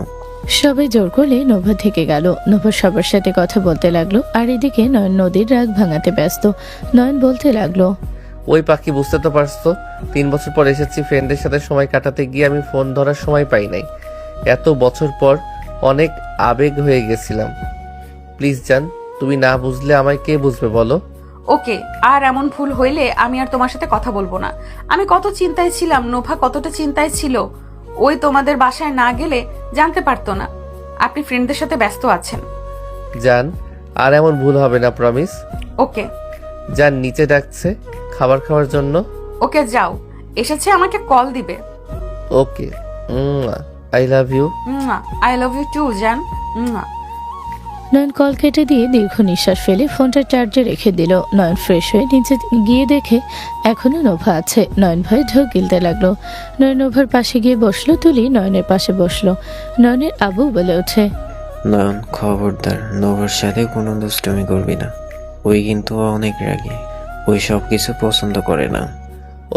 S3: সবাই জোর করলে নোভা থেকে গেল। নোভা সবার সাথে কথা বলতে লাগলো, আর এদিকে নয়ন নদীর রাগ ভাঙাতে ব্যস্ত। নয়ন বলতে লাগলো,
S1: ওই পাখি, বুঝতে তো পারছো, 3 বছর পর এসেছি, ফ্রেন্ডের সাথে সময় কাটাতে গিয়ে আমি ফোন ধরার সময় পাই নাই। এত বছর পর অনেক আবেগ হয়ে গেছিলাম। প্লিজ জান, তুমি না বুঝলে আমায় কে বুঝবে বলো?
S2: ওকে, আর এমন ভুল হইলে আমি আর তোমার সাথে কথা বলবো না। আমি কত চিন্তায় ছিলাম, নোভা কতটা চিন্তায় ছিল। ওই তোমাদের বাসায় না গেলে জানতে পারতো না আপনি ফ্রেন্ডদের সাথে ব্যস্ত আছেন।
S1: জান, আর এমন ভুল হবে না, প্রমিস।
S2: ওকে।
S1: জান নিচে ডাকছে খাবার খাওয়ার জন্য।
S2: ওকে, যাও, এসেছে, আমাকে কল দিবে।
S1: Okay, I love you.
S2: I love you too জান।
S3: নয়ন কল কেটে দিয়ে দীর্ঘ নিঃশ্বাস ফেলে ফোনটা চার্জে রেখে দিল। নয়ন ফ্রেশ হয়ে নিচে গিয়ে দেখে এখনো নোভা আছে। নয়ন ভয়ে ঢোক গিলতে লাগলো। নয়ন নোভার পাশে গিয়ে বসলো, তুলি নয়নের পাশে বসলো। নয়নের আবু বলে ওঠে,
S8: নয়ন, খবরদার নোভার সাথে কোনো দুষ্টুমি করবি না, ওই কিন্তু অনেক রাগী, ওই সব কিছু পছন্দ করে না।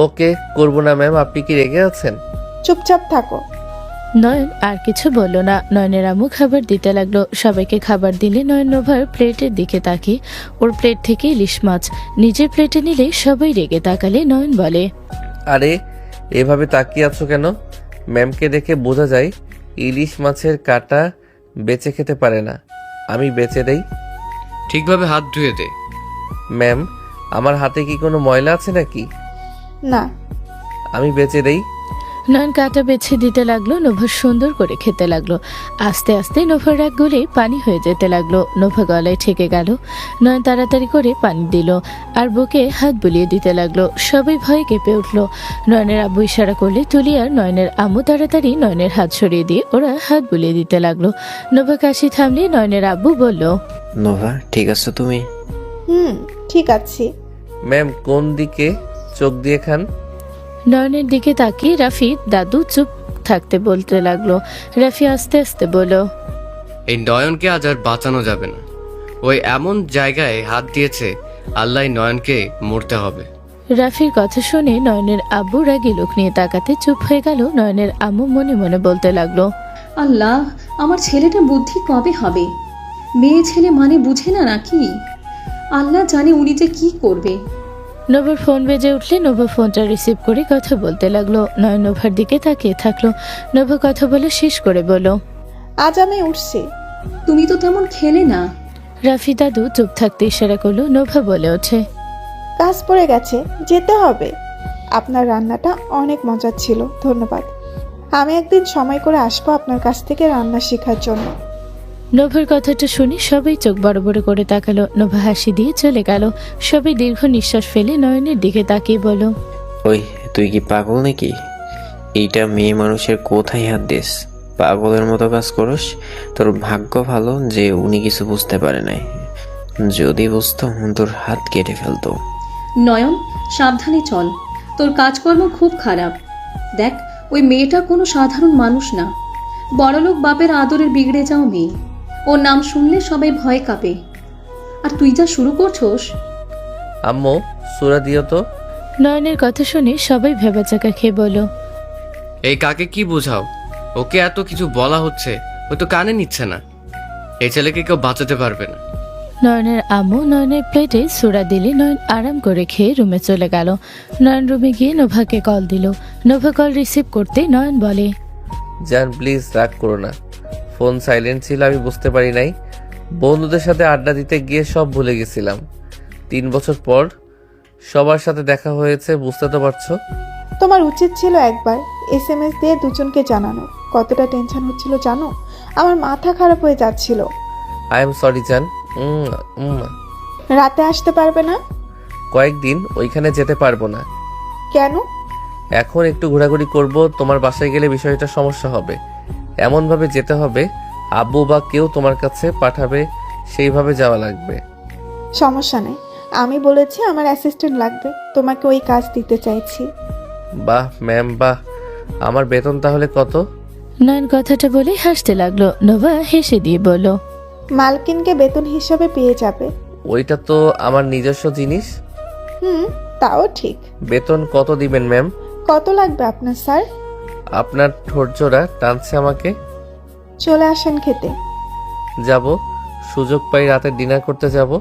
S1: ওকে, করবো না ম্যাম। আপনি কি রেগে আছেন?
S4: চুপচাপ থাকো।
S3: নয়ন আর কিছু বলল না। নয়নের আম্মু খাবার দিতে লাগলো। সবাইকে খাবার দিলে নয়ন নোভার প্লেটের দিকে তাকিয়ে ওর প্লেট থেকে ইলিশ মাছ নিজের প্লেটে নিলে সবাই রেগে তাকালে নয়ন বলে,
S1: আরে এভাবে তাকিয়ে আছো কেন? ম্যামকে দেখে বোঝা যায় ইলিশ মাছের কাঁটা বেঁচে খেতে পারে না। আমি বেঁচে দেই।
S7: ঠিকভাবে হাত ধুয়ে দে।
S1: ম্যাম, আমার হাতে কি কোনো ময়লা আছে নাকি?
S4: না।
S1: আমি বেঁচে দেই।
S3: নয়ন কাঁটা বেছে দিতে লাগলো। নোভা সুন্দর করে খেতে লাগলো। আস্তে আস্তে নোভার রাগ গলে পানি হয়ে যেতে লাগলো। নোভা গলায় ঠেকে গেল। নয়ন তাড়াতাড়ি করে পানি দিল আর বুকে হাত বুলিয়ে দিতে লাগলো। সবাই ভয়ে কেঁপে উঠলো। নয়নের আব্বু ইশারা করলে তুলি আর নয়নের আম্মু তাড়াতাড়ি নয়নের হাত সরিয়ে দিয়ে ওরা হাত বুলিয়ে দিতে লাগলো। নোভা কাশি থামলে নয়নের আব্বু বলল,
S8: নোভা, ঠিক আছে তুমি?
S4: ঠিক আছি।
S1: ম্যাম, কোন দিকে চোখ দিয়ে খান?
S3: নয়নের দিকে তাকিয়ে রাফি দাদু চুপ থাকতে বলতে লাগলো। রাফি আস্তে আস্তে বলল,
S7: এই নয়নকে আজ আর বাঁচানো যাবে না। ওই এমন জায়গায় হাত দিয়েছে, আল্লাহ নয়নকে মরতে হবে।
S3: রাফির কথা শুনে নয়নের আব্বু রাগী লোক নিয়ে তাকাতে চুপ হয়ে গেল। নয়নের আম্মু মনে মনে বলতে লাগলো,
S9: আল্লাহ, আমার ছেলেটা বুদ্ধি কবে হবে? মেয়ে ছেলে মানে বুঝে না নাকি? আল্লাহ জানে উনি যে কি করবে।
S3: নোভার ফোন বেজে উঠলে নোভা ফোনটা রিসিভ করে কথা বলতে লাগলো। নয়ন নোভার দিকে তাকিয়ে থাকলো। নোভা কথা বলে শেষ করে বলল,
S4: আজ আমি উঠছি।
S9: তুমি তো তেমন খেলে না।
S3: রাফি দাদু চুপ থাকতে ইশারা করলো। নোভা বলে ওঠে,
S4: কাজ পড়ে গেছে, যেতে হবে। আপনার রান্নাটা অনেক মজার ছিল, ধন্যবাদ। আমি একদিন সময় করে আসবো আপনার কাছ থেকে রান্না শেখার জন্য।
S3: নোভার কথাটা শুনে সবাই চোখ বড় বড় করে তাকালো। নোভা হাসি দিয়ে চলে গেল। সবাই দীর্ঘ নিঃশ্বাস ফেলে নয়নের দিকে তাকিয়ে বলল,
S8: ওই, তুই কি পাগল নাকি? এইটা মেয়ে মানুষের কোথায় হাত দিস? পাগলের মতো কাজ করস? তোর ভাগ্য ভালো যে উনি কিছু বুঝতে পারে নাই, যদি বুঝতো তোর হাত কেটে ফেলতো।
S9: নয়ন, সাবধানে চল, তোর কাজকর্ম খুব খারাপ। দেখ, ওই মেয়েটা কোনো সাধারণ মানুষ না, বড়লোক বাপের আদরের বিগড়ে যাও মেয়ে। ওর নাম শুনলে সবাই ভয় কাঁপে। আর তুই যা শুরু করছস।
S1: আম্মু, সূরা দিও তো।
S3: নয়নের কথা শুনে সবাই ভেবাচাকা খেয়ে বলল,
S7: এই কাকে কি বোঝাও? ওকে এত কিছু বলা হচ্ছে, ও তো কানে নিচ্ছে না। এই ছেলেকে কেউ বাঁচাতে পারবে না।
S3: নয়নের আম্মু নয়নের প্লেটে সুরা দিলে নয়ন আরাম করে খেয়ে রুমে চলে গেল। নয়ন রুমে গিয়ে নোভাকে কল দিল। নোভা কল রিসিভ করতে নয়ন বলে,
S1: জান প্লিজ রাগ করো না, ফোন সাইলেন্ট ছিল, আমি বুঝতে পারি নাই। বন্ধুদের সাথে আড্ডা দিতে গিয়ে সব ভুলে গেছিলাম। 3 বছর পর সবার সাথে দেখা হয়েছে, বুঝতে তো পারছো।
S4: তোমার উচিত ছিল একবার SMS দিয়ে দুজনকে জানানো। কতটা টেনশন হচ্ছিল জানো, আমার মাথা খারাপ হয়ে যাচ্ছিল।
S1: আই এম সরি জান।
S4: রাতে আসতে পারবে না?
S1: কয়েকদিন ওইখানে যেতে পারবো না।
S4: কেন?
S1: এখন একটু ঘোরাঘুরি করব, তোমার বাসায় গেলে বিষয়টা সমস্যা হবে। এমনভাবে যেতে হবে আব্বু বা কেউ তোমার কাছে পাঠাবে, সেইভাবে যাওয়া লাগবে।
S4: সমস্যা নেই, আমি বলেছি আমার অ্যাসিস্ট্যান্ট লাগবে, তোমাকে ওই কাজ দিতে চাইছি।
S1: বাহ ম্যাম বাহ, আমার বেতন তাহলে কত?
S3: নয়ন কথাটা বলে হাসতে লাগলো। নোভা হেসে দিয়ে বলল,
S4: মালকিনকে বেতন হিসাবে পেয়ে যাবে।
S1: ওইটা তো আমার নিজস্ব জিনিস।
S4: তাও ঠিক।
S1: বেতন কত দিবেন ম্যাম?
S4: কত লাগবে আপনার স্যার?
S1: আপনার ঠোঁটজোড়া টানছে আমাকে।
S4: চলে আসেন খেতে।
S1: যাব, সুযোগ পাই রাতে ডিনার করতে যাব।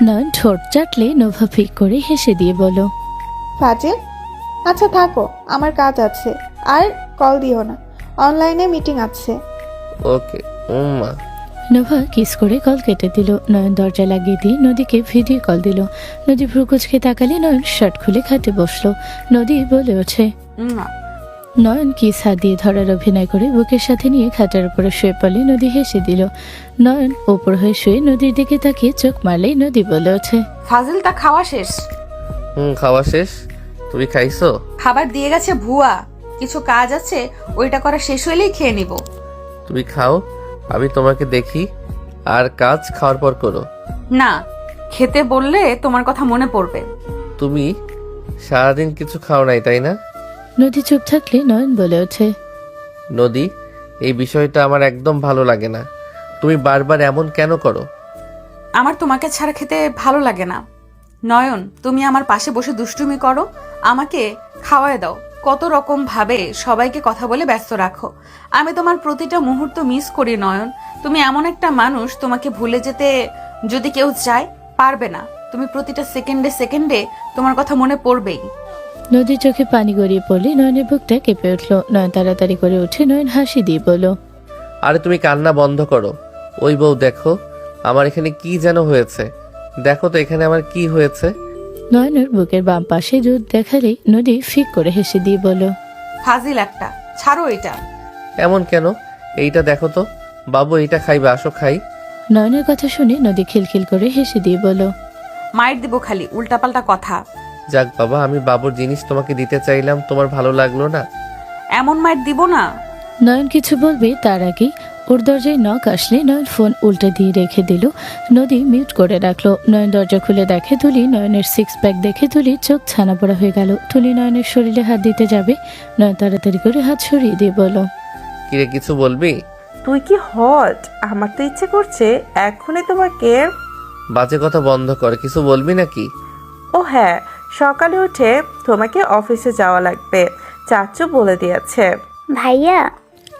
S3: নয়ন ঠোঁট চাটলে নোভা ফিক করে হেসে দিয়ে বলল,
S4: ফাজিল, আচ্ছা থাকো, আমার কাজ আছে। আর কল দিও না, অনলাইনে মিটিং আছে।
S1: ওকে। মা।
S3: নোভা কিস করে কল কেটে দিল। নয়ন দরজা লাগিয়ে দিয়ে নদীকে ভিডিও কল দিল। নদী ভ্রুকুচকে তাকালে নয়ন শার্ট খুলে খাতে বসলো। নদী বলে ওঠে,
S2: না।
S3: নয়ন কিস হাত দিয়ে ধরার অভিনয় করে বুকের সাথে নিয়ে খাটের উপরে শুয়ে পড়লে নদী হেসে দিল। নয়ন ওপর হয়ে শুয়ে নদীর দিকে তাকিয়ে চোখ মারলেই নদী বলে ওঠে,
S2: ফাজিল, তা খাওয়া শেষ?
S1: খাওয়া শেষ। তুমি খাইছো?
S2: খাবার দিয়ে গেছে ভুয়া, কিছু কাজ আছে, ওইটা করা শেষ হইলেই খেয়ে নিব।
S1: তুমি খাও, আমি তোমাকে দেখি, আর কাজ খাওয়ার পর করো।
S2: না, খেতে বললে তোমার কথা মনে পড়বে।
S1: তুমি সারাদিন কিছু খাও নাই তাই না?
S3: নদী চুপ থাকলে নয়ন বলে ওঠে,
S1: নদী, এই বিষয়টা আমার একদম ভালো লাগে না। তুমি বারবার এমন কেন করো?
S2: আমার তোমাকে ছাড়া খেতে ভালো লাগে না। নয়ন, তুমি আমার পাশে বসে দুষ্টুমি করো, আমাকে খাওয়ায় দাও, কত রকম ভাবে সবাইকে কথা বলে ব্যস্ত রাখো। আমি তোমার প্রতিটা মুহূর্ত মিস করি নয়ন। তুমি এমন একটা মানুষ, তোমাকে ভুলে যেতে যদি কেউ চায় পারবে না। তুমি প্রতিটা সেকেন্ডে সেকেন্ডে তোমার কথা মনে পড়বেই।
S3: নদীর চোখে পানি গড়িয়ে পড়লে নয়নের বুকটা কেঁপে উঠলো। নয়ন তাড়াতাড়ি করে উঠে নয়ন হাসি দিয়ে বলল,
S1: আরে তুমি কান্না বন্ধ করো। ওই বউ দেখো আমার এখানে কি যেন হয়েছে, দেখো তো এখানে আমার কি হয়েছে।
S3: নয়নের বুকের বাম পাশে দুধ দেখালেই নদী ফিক করে হেসে দিয়ে বলল,
S2: ফাজিল একটা, ছাড়ো এটা।
S1: এমন কেন? এইটা দেখো তো বাবু, এইটা খাইবে, আসো খাই।
S3: নয়নের কথা শুনে নদী খিলখিল করে হেসে দিয়ে বলল,
S2: মায়ের দিব খালি উল্টাপাল্টা কথা।
S1: যাক বাবা, আমি বাবুর জিনিস তোমাকে দিতে চাইলাম, তোমার ভালো লাগলো না?
S2: এমন মায়ের দিব না।
S3: নয়ন কিছু বলবে তার আগেই ওর দরজায় নক আসলে নয়ন ফোন উল্টে দিয়ে রেখে দিল। নদী মিউট করে রাখলো। নয়ন দরজা খুলে দেখে তুলি। নয়নের সিক্স প্যাক দেখে তুলি চোখ ছানা পড়া হয়ে গেল। তুলি নয়নের শরীরে হাত দিতে যাবে, নয়ন তাড়াতাড়ি করে হাত সরিয়ে দিয়ে বলল,
S1: কিরে কিছু বলবি?
S10: তুই কি হট? আমার তো ইচ্ছে করছে এখনই তোমাকে।
S1: বাজে কথা বন্ধ কর, কিছু বলবি নাকি?
S10: ও হ্যাঁ, সকালে উঠে তোমাকে অফিসে যাওয়া লাগবে, চাচু বলে দিয়েছে।
S12: ভাইয়া।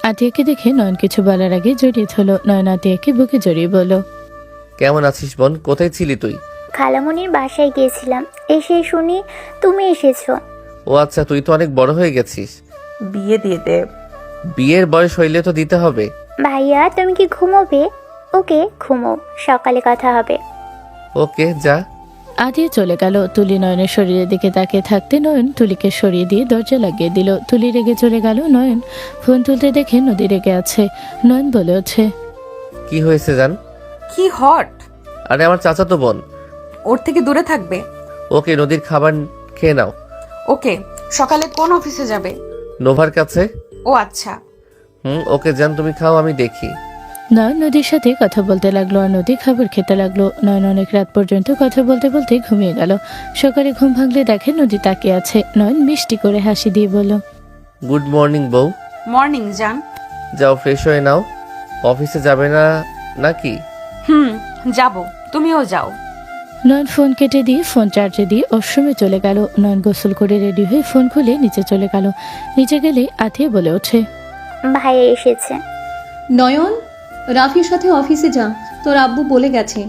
S3: আতিয়াকে দেখে নয়ন কিছু বলার আগে জড়িয়ে ধরলো। নয়ন আতিয়াকে বুকে জড়িয়ে বলল,
S1: কেমন আছিস বোন? কোথায় ছিলি তুই?
S12: খালামণির বাসায় গিয়েছিলাম, এসে শুনি তুমি এসেছো।
S1: ও আচ্ছা, তুই তো অনেক বড় হয়ে গেছিস।
S10: বিয়ে দিয়ে দে।
S1: বিয়ের বয়স হইলে তো দিতে হবে।
S12: ভাইয়া তুমি কি ঘুমোবে? ওকে ঘুমো, সকালে কথা হবে।
S1: ওকে যা।
S3: আতিয়া চলে গেল। তুলি নয়নের শরীরের দিকে তাকিয়ে থাকতে নয়ন তুলিকে সরিয়ে দিয়ে দরজা লাগিয়ে দিল। তুলি রেগে চলে গেল। নয়ন ফোন তুলতে দেখে নদী রেগে আছে। নয়ন বলে ওঠে,
S1: কি হয়েছে জান?
S2: কি হট?
S1: আরে আমার চাচাতো বোন।
S2: ওর থেকে দূরে থাকবে।
S1: ওকে, নদীর খাবার খেয়ে নাও।
S2: ওকে, সকালে কোন অফিসে যাবে?
S1: নোভার কাছে।
S2: ও আচ্ছা।
S1: ওকে জান, তুমি খাও, আমি দেখি।
S3: নয়ন নদীর সাথে কথা বলতে লাগলো আর নদী খাবার খেতে লাগলো। নয়ন অনেক রাত পর্যন্ত কথা বলতে বলতে ঘুমিয়ে গেল। সকালে ঘুম ভাঙলে দেখে নদী তাকিয়ে আছে। নয়ন মিষ্টি করে হাসি দিয়ে বলল,
S1: গুড মর্নিং বউ।
S2: মর্নিং জান।
S1: যাও ফ্রেশ হয়ে নাও, অফিসে যাবে না নাকি?
S2: যাব, তুমিও যাও।
S3: নয়ন ফোন কেটে দিয়ে ফোন চার্জে দিয়ে ওয়াশরুমে চলে গেল। নয়ন গোসল করে রেডি হয়ে ফোন খুলে নিচে চলে গেল। নিচে গেলে আতিয়া বলে ওঠে,
S12: ভাইয়া এসেছে।
S9: নয়ন, রাফির সাথে অফিসে যা, তোর আব্বু বলে গেছে।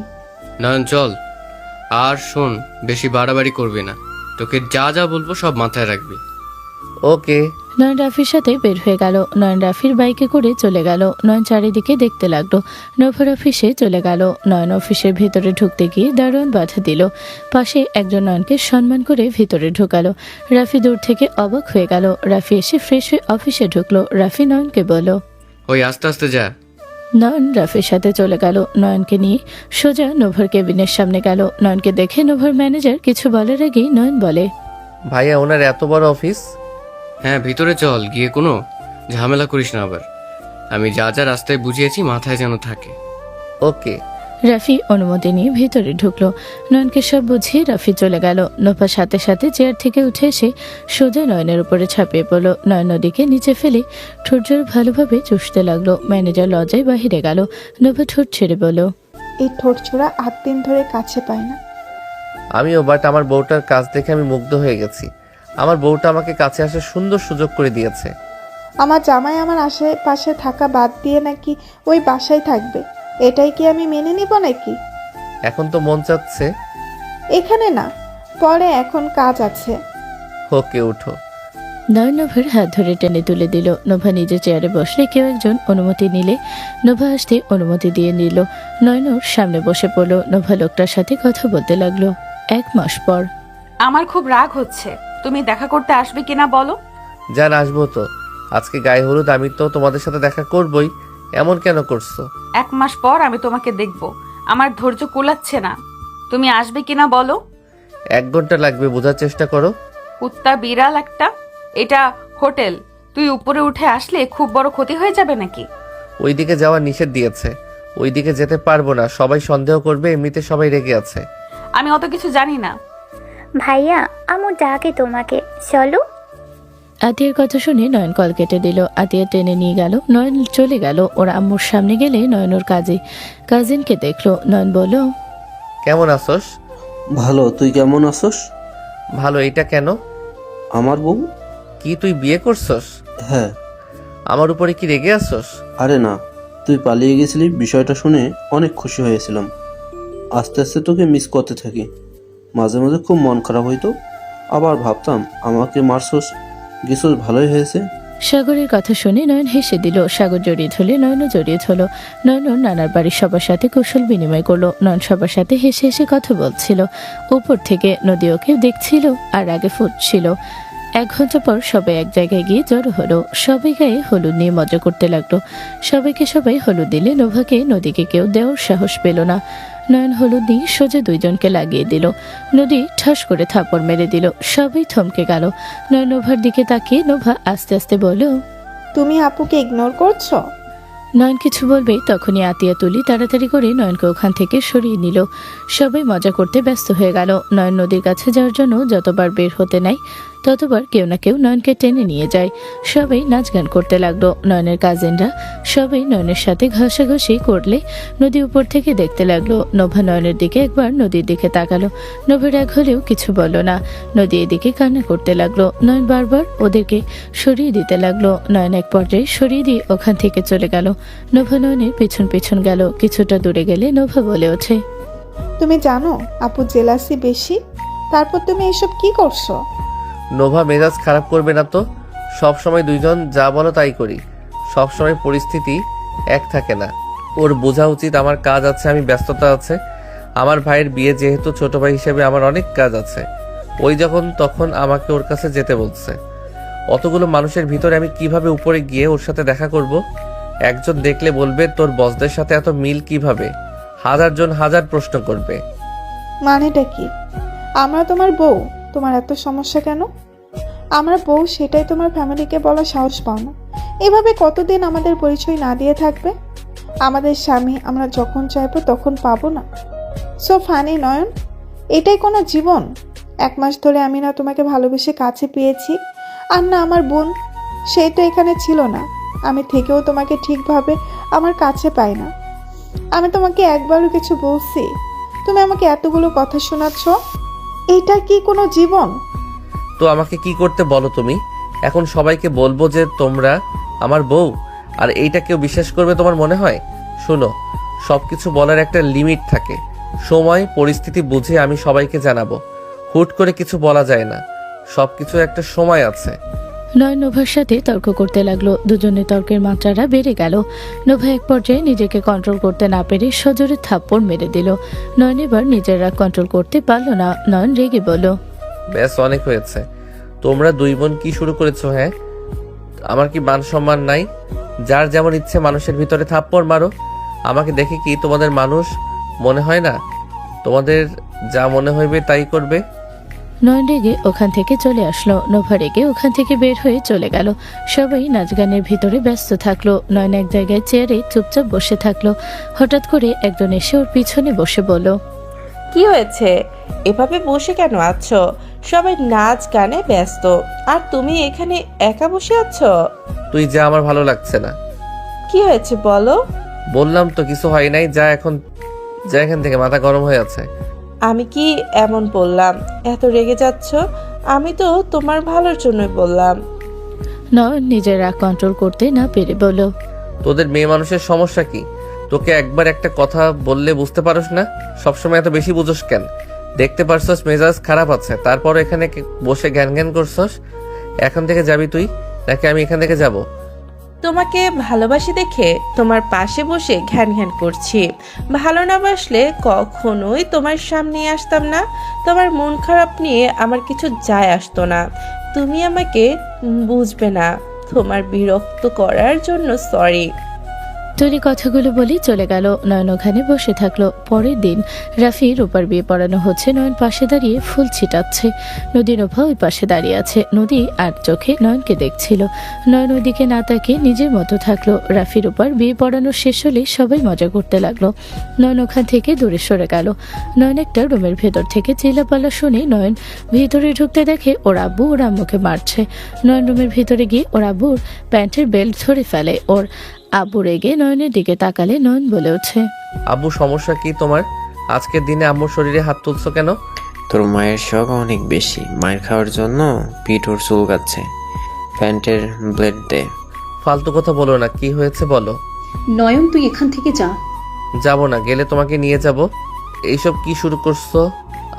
S7: নয়ন চল। আর শোন, বেশি বাড়াবাড়ি করবি না, তোকে যা যা বলবো সব মাথায় রাখবি।
S1: ওকে।
S3: নয়ন রাফির সাথে বের হয়ে গেল। নয়ন রাফির বাইকে করে চলে গেল। নয়ন চারিদিকে দেখতে লাগলো। নভর অফিসে চলে গেল। নয়ন অফিসের ভেতরে ঢুকতে গিয়ে দারোয়ান বাধা দিল। পাশে একজন নয়নকে সম্মান করে ভিতরে ঢুকালো। রাফি দূর থেকে অবাক হয়ে গেল। রাফি এসে ফ্রেশ হয়ে অফিসে ঢুকলো। রাফি নয়নকে বলল।
S7: ওই আস্তে আস্তে যা।
S3: নয়ন রাফির সাথে চলে গেল। নয়নকে নিয়ে সোজা নভর কেবিনের সামনে গেল। নয়নকে দেখে নভর ম্যানেজার কিছু বলার আগেই নয়ন বলে,
S1: ভাইয়া ওনার এত বড় অফিস।
S7: হ্যাঁ ভিতরে চল, গিয়ে কোনো ঝামেলা করিস না আবার। আমি যা যা রাস্তায় বুঝিয়েছি মাথায় যেন থাকে।
S1: ওকে।
S3: রাফি অনুমতি নিয়ে ভিতরে ঢুকলো। নয়নকে সব বুঝিয়ে রাফি চলে গেল। নোভা সাথে সাথে চেয়ার থেকে উঠে এসে সোজা নয়নের উপরে ছাপিয়ে পড়ল। নয়ন নদীকে নিচে ফেলে ঠোঁট জোর ভালোভাবে চুষতে লাগলো। ম্যানেজার লজ্জায় বাহিরে গেল। নোভা ঠোঁট ছেড়ে বলল,
S4: এই ঠোঁট ছোড়া 8 দিন ধরে কাছে পায় না।
S1: আমিও, বাট আমার বউটার কাজ দেখে আমি মুগ্ধ হয়ে গেছি। আমার বউটা আমাকে কাছে আসার সুন্দর সুযোগ করে দিয়েছে।
S4: আমার জামাই আমার আশেপাশে থাকা বাদ দিয়ে নাকি ওই বাসায় থাকবে, এটাই কি আমি মেনে নিব নাকি?
S1: এখন তো মন চাচ্ছে।
S4: এখানে না, পরে, এখন কাজ আছে।
S1: ওকে উঠো।
S3: নয়ন নোভার হাত ধরে টেনে তুলে দিল। নোভা নিজে চেয়ারে বসলে কেউ একজন অনুমতি নিলে নোভা আসতে অনুমতি দিয়ে নিল। নয়ন ওর সামনে বসে পড়ল। নোভা লোকটার সাথে কথা বলতে লাগলো। 1 মাস পর।
S2: আমার খুব রাগ হচ্ছে, তুমি দেখা করতে আসবে কিনা বলো?
S1: যান, আসবো তো। আজকে গায়ে হলুদ, আমি তো তোমাদের সাথে দেখা করবই। এমন কেন করছো?
S2: 1 মাস পর আমি তোমাকে দেখব, আমার ধৈর্য কুলাচ্ছে না। তুমি আসবে কিনা বলো?
S1: 1 ঘন্টা লাগবে, বোঝার চেষ্টা করো।
S2: কুত্তা বিড়াল একটা, এটা হোটেল। তুই উপরে উঠে আসলে খুব বড় ক্ষতি হয়ে যাবে নাকি?
S1: ওইদিকে যাওয়া নিষেধ দিয়েছে। ওইদিকে যেতে পারবো না, সবাই সন্দেহ করবে, এমনিতে সবাই রেগে আছে।
S2: আমি অত কিছু জানি না।
S12: ভাইয়া আমু ডাকে তোমাকে, চলো।
S3: আতিয়ার কথা শুনে নয়ন কল কেটে দিল। আতিয়া টেনে নিয়ে গেল। নয়ন চলে গেল। ওর আম্মুর সামনে গেলে নয়ন ওর কাজিনকে দেখলো। নয়ন বলল,
S1: কেমন আছোস?
S13: ভালো, তুই কেমন আছস?
S1: ভালো। এটা কেন?
S13: আমার বউ?
S1: কি তুই বিয়ে করছস?
S13: হ্যাঁ।
S1: আমার উপরে কি রেগে আছোস?
S13: আরে না, তুই পালিয়ে গেছিলি, বিষয়টা শুনে অনেক খুশি হয়েছিলাম। আস্তে আস্তে তোকে মিস করতে থাকি। মাঝে মাঝে খুব মন খারাপ হইতো, আবার ভাবতাম আমাকে মারছস, গেছস, ভালোই হয়েছে।
S3: সাগরের কথা শুনে নয়ন হেসে দিল। সাগর জড়িয়ে ধরলে নয়নও জড়িয়ে ধরল। নয়ন ওর নানার বাড়ির সবার সাথে কৌশল বিনিময় করলো। নয়ন সবার সাথে হেসে হেসে কথা বলছিল। উপর থেকে নদী ওকে দেখছিল আর আগে ফুটছিল। 1 ঘন্টা পর সবাই এক জায়গায় গিয়ে জড়ো হলো। সবাই গায়ে হলুদ নিয়ে মজা করতে লাগলো। সবাইকে সবাই হলুদ দিলে নোভাকে নদীকে কেউ দেওয়ার সাহস পেল না। নয়ন হলুদ নিয়ে সোজা 2 জনকে লাগিয়ে দিল। নদী ঠাস করে থাপড় মেরে দিল। সবাই থমকে গেল। নয়ন নোভার দিকে তাকিয়ে নোভা আস্তে আস্তে বলল,
S4: তুমি আপুকে ইগনোর করছো?
S3: নয়ন কিছু বলবে তখনই আতিয়া তুলি তাড়াতাড়ি করে নয়নকে ওখান থেকে সরিয়ে নিল। সবাই মজা করতে ব্যস্ত হয়ে গেল। নয়ন নদীর কাছে যাওয়ার জন্য যতবার বের হতে নাই ততবার কেউ না কেউ নয়নকে টেনে নিয়ে যায়। সবাই নাচ গান করতে লাগলো। নয়নের কাজিনরা সবাই নয়নের সাথে ঘষাঘষি করলে নদী উপর থেকে দেখতে লাগলো। নোভা নয়নের দিকে একবার নদীর দিকে তাকালো। নোভার রাগ হলেও কিছু বলল না। নদী এদিকে কান্না করতে লাগলো। নয়ন বারবার ওদেরকে সরিয়ে দিতে লাগলো। নয়ন এক পর্যায়ে সরিয়ে দিয়ে ওখান থেকে চলে গেল। নোভা নয়নের পেছন পেছন গেল। কিছুটা দূরে গেলে নোভা বলে ওঠে,
S4: তুমি জানো আপু জেলাসি বেশি, তারপর তুমি এসব কি করছো?
S1: নোভা, মেজাজ খারাপ করবে না তো। সব সময় 2 জন যা বলো তাই করি। সব সময় পরিস্থিতি এক থাকে না। ওর বোঝা উচিত আমার কাজ আছে, আমি ব্যস্ততা আছে। আমার ভাইয়ের বিয়ে, যেহেতু ছোট ভাই হিসেবে আমার অনেক কাজ আছে। ওই যখন তখন আমাকে ওর কাছে যেতে বলছে। অতগুলো মানুষের ভিতরে আমি কিভাবে উপরে গিয়ে ওর সাথে দেখা করব? একজন দেখলে বলবে তোর বসদের সাথে এত মিল কিভাবে? 1000 জন 1000 প্রশ্ন করবে।
S4: মানেটা কি? আমরা তোমার বউ, তোমার এত সমস্যা কেন? আমরা বউ, সেটাই তোমার ফ্যামিলিকে বলা সাহস পাও না। এভাবে কতদিন আমাদের পরিচয় না দিয়ে থাকবে? আমাদের স্বামী আমরা যখন চাইবো তখন পাবো না। সো ফানি নয়ন, এটাই কোনো জীবন? 1 মাস ধরে আমি না তোমাকে ভালোবেসে কাছে পেয়েছি, আর না আমার বোন, সে তো এখানে ছিল না। আমি থেকেও তোমাকে ঠিকভাবে আমার কাছে পাই না। আমি তোমাকে একবারও কিছু বলছি? তুমি আমাকে এতগুলো কথা শোনাচ্ছ, এটা কি কোনো জীবন?
S1: তো আমাকে কি করতে বলো তুমি? এখন সবাইকে বলবো যে তোমরা আমার বউ, আর এইটা কেউ বিশ্বাস করবে তোমার মনে হয়? শোনো, সবকিছু বলার একটা লিমিট থাকে। সময় পরিস্থিতি বুঝে আমি সবাইকে জানাবো। হুট করে কিছু বলা যায় না, সবকিছু একটা সময় আছে।
S3: নয়ন নোভার সাথে তর্ক করতে লাগলো। দুজনের তর্কের মাত্রাটা বেড়ে গেল। নোভা এক পর্যায়ে নিজেকে কন্ট্রোল করতে না পেরে সজোরে থাপ্পড় মেরে দিল। নয়ন এবার নিজের রাগ কন্ট্রোল করতে পারল না। নয়ন রেগে বলল,
S1: ব্যাস, অনেক হয়েছে। তোমরা দুই বোন কি শুরু করেছো? হ্যাঁ, আমার কি মান সম্মান নাই? যার যেমন ইচ্ছে মানুষের ভিতরে থাপ্পড় মারো। আমাকে দেখে কি তোমাদের মানুষ মনে হয় না? তোমাদের যা মনে হইবে তাই করবে।
S3: নয়ন রেগে ওখান থেকে চলে আসলো। নোভা রেগে ওখান থেকে বের হয়ে চলে গেল। সবাই নাচ গানের ভিতরে ব্যস্ত থাকলো। নয়ন এক জায়গায় চেয়ারে চুপচাপ বসে থাকলো। হঠাৎ করে একজন এসে ওর পিছনে বসে বলল,
S10: কি হয়েছে? এভাবে বসে কেন আছো? সবাই নাচ গানে ব্যস্ত, আর তুমি এখানে একা বসে আছো?
S1: তুই যা, আমার ভালো লাগছে না।
S10: কি হয়েছে বলো?
S1: বললাম তো কিছু হয় নাই, যা এখান থেকে, মাথা গরম হয়ে আছে।
S10: আমি কি এমন বললাম? এত রেগে যাচ্ছ? আমি তো তোমার ভালোর জন্যই বললাম।
S3: নয়ন নিজের রাগ কন্ট্রোল করতে না পেরে বলল,
S1: তোদের মেয়ে মানুষের সমস্যা কি? তোকে একবার একটা কথা বললে বুঝতে পারোস না? সবসময় এত বেশি বুঝোস কেন? দেখতে পারছস মেজাজ খারাপ আছে, তারপর এখানে বসে জ্ঞান জ্ঞান করছস। এখন থেকে যাবি তুই, নাকি আমি এখান থেকে যাব?
S10: তোমাকে ভালোবাসি দেখে তোমার পাশে বসে ঘ্যান ঘ্যান করছি। ভালো না বাসলে কখনোই তোমার সামনে আসতাম না। তোমার মন খারাপ নিয়ে আমার কিছু যায় আসতো না। তুমি আমাকে বুঝবে না। তোমার বিরক্ত করার জন্য সরি।
S3: তৈরি কথাগুলো বলেই চলে গেল। নয়ন ওখানে বসে থাকলো। পরের দিন রাফি রূপার বিয়ে পড়ানো হচ্ছে। নয়ন পাশে দাঁড়িয়ে ফুল ছিটাচ্ছে। নদী নোভা ওই পাশে দাঁড়িয়ে আছে। নদী আর চোখে নয়নকে দেখছিল। নয়ন ওইদিকে না তাকিয়ে নিজের মতো থাকলো। রাফি রূপার বিয়ে পড়ানো শেষ হলে সবাই মজা করতে লাগলো। নয়ন ওখান থেকে দূরে সরে গেল। নয়ন একটা রুমের ভেতর থেকে চিল্লাপাল্লা শুনে নয়ন ভিতরে ঢুকতে দেখে ওর আব্বু ওর আম্মুকে মারছে। নয়ন রুমের ভিতরে গিয়ে ওর আব্বুর প্যান্টের বেল্ট ধরে ফেলে। ওর আব্বু রেগে নয়নের দিকে তাকালে নয়ন বলে ওঠে,
S1: আব্বু, সমস্যা কি তোমার? আজকের দিনে আম্মুর শরীরে হাত তুলছো কেন?
S8: তোর মায়ের শখ অনেক বেশি। মায়ের খাওয়ার জন্য পিঠ ওর চুলকাচ্ছে। প্যান্টের ব্লেড দে।
S1: ফালতু কথা বলো না, কি হয়েছে বলো।
S9: নয়ন তুই এখান থেকে যা।
S1: যাব না, গেলে তোমাকে নিয়ে যাব। এইসব কি শুরু করছো?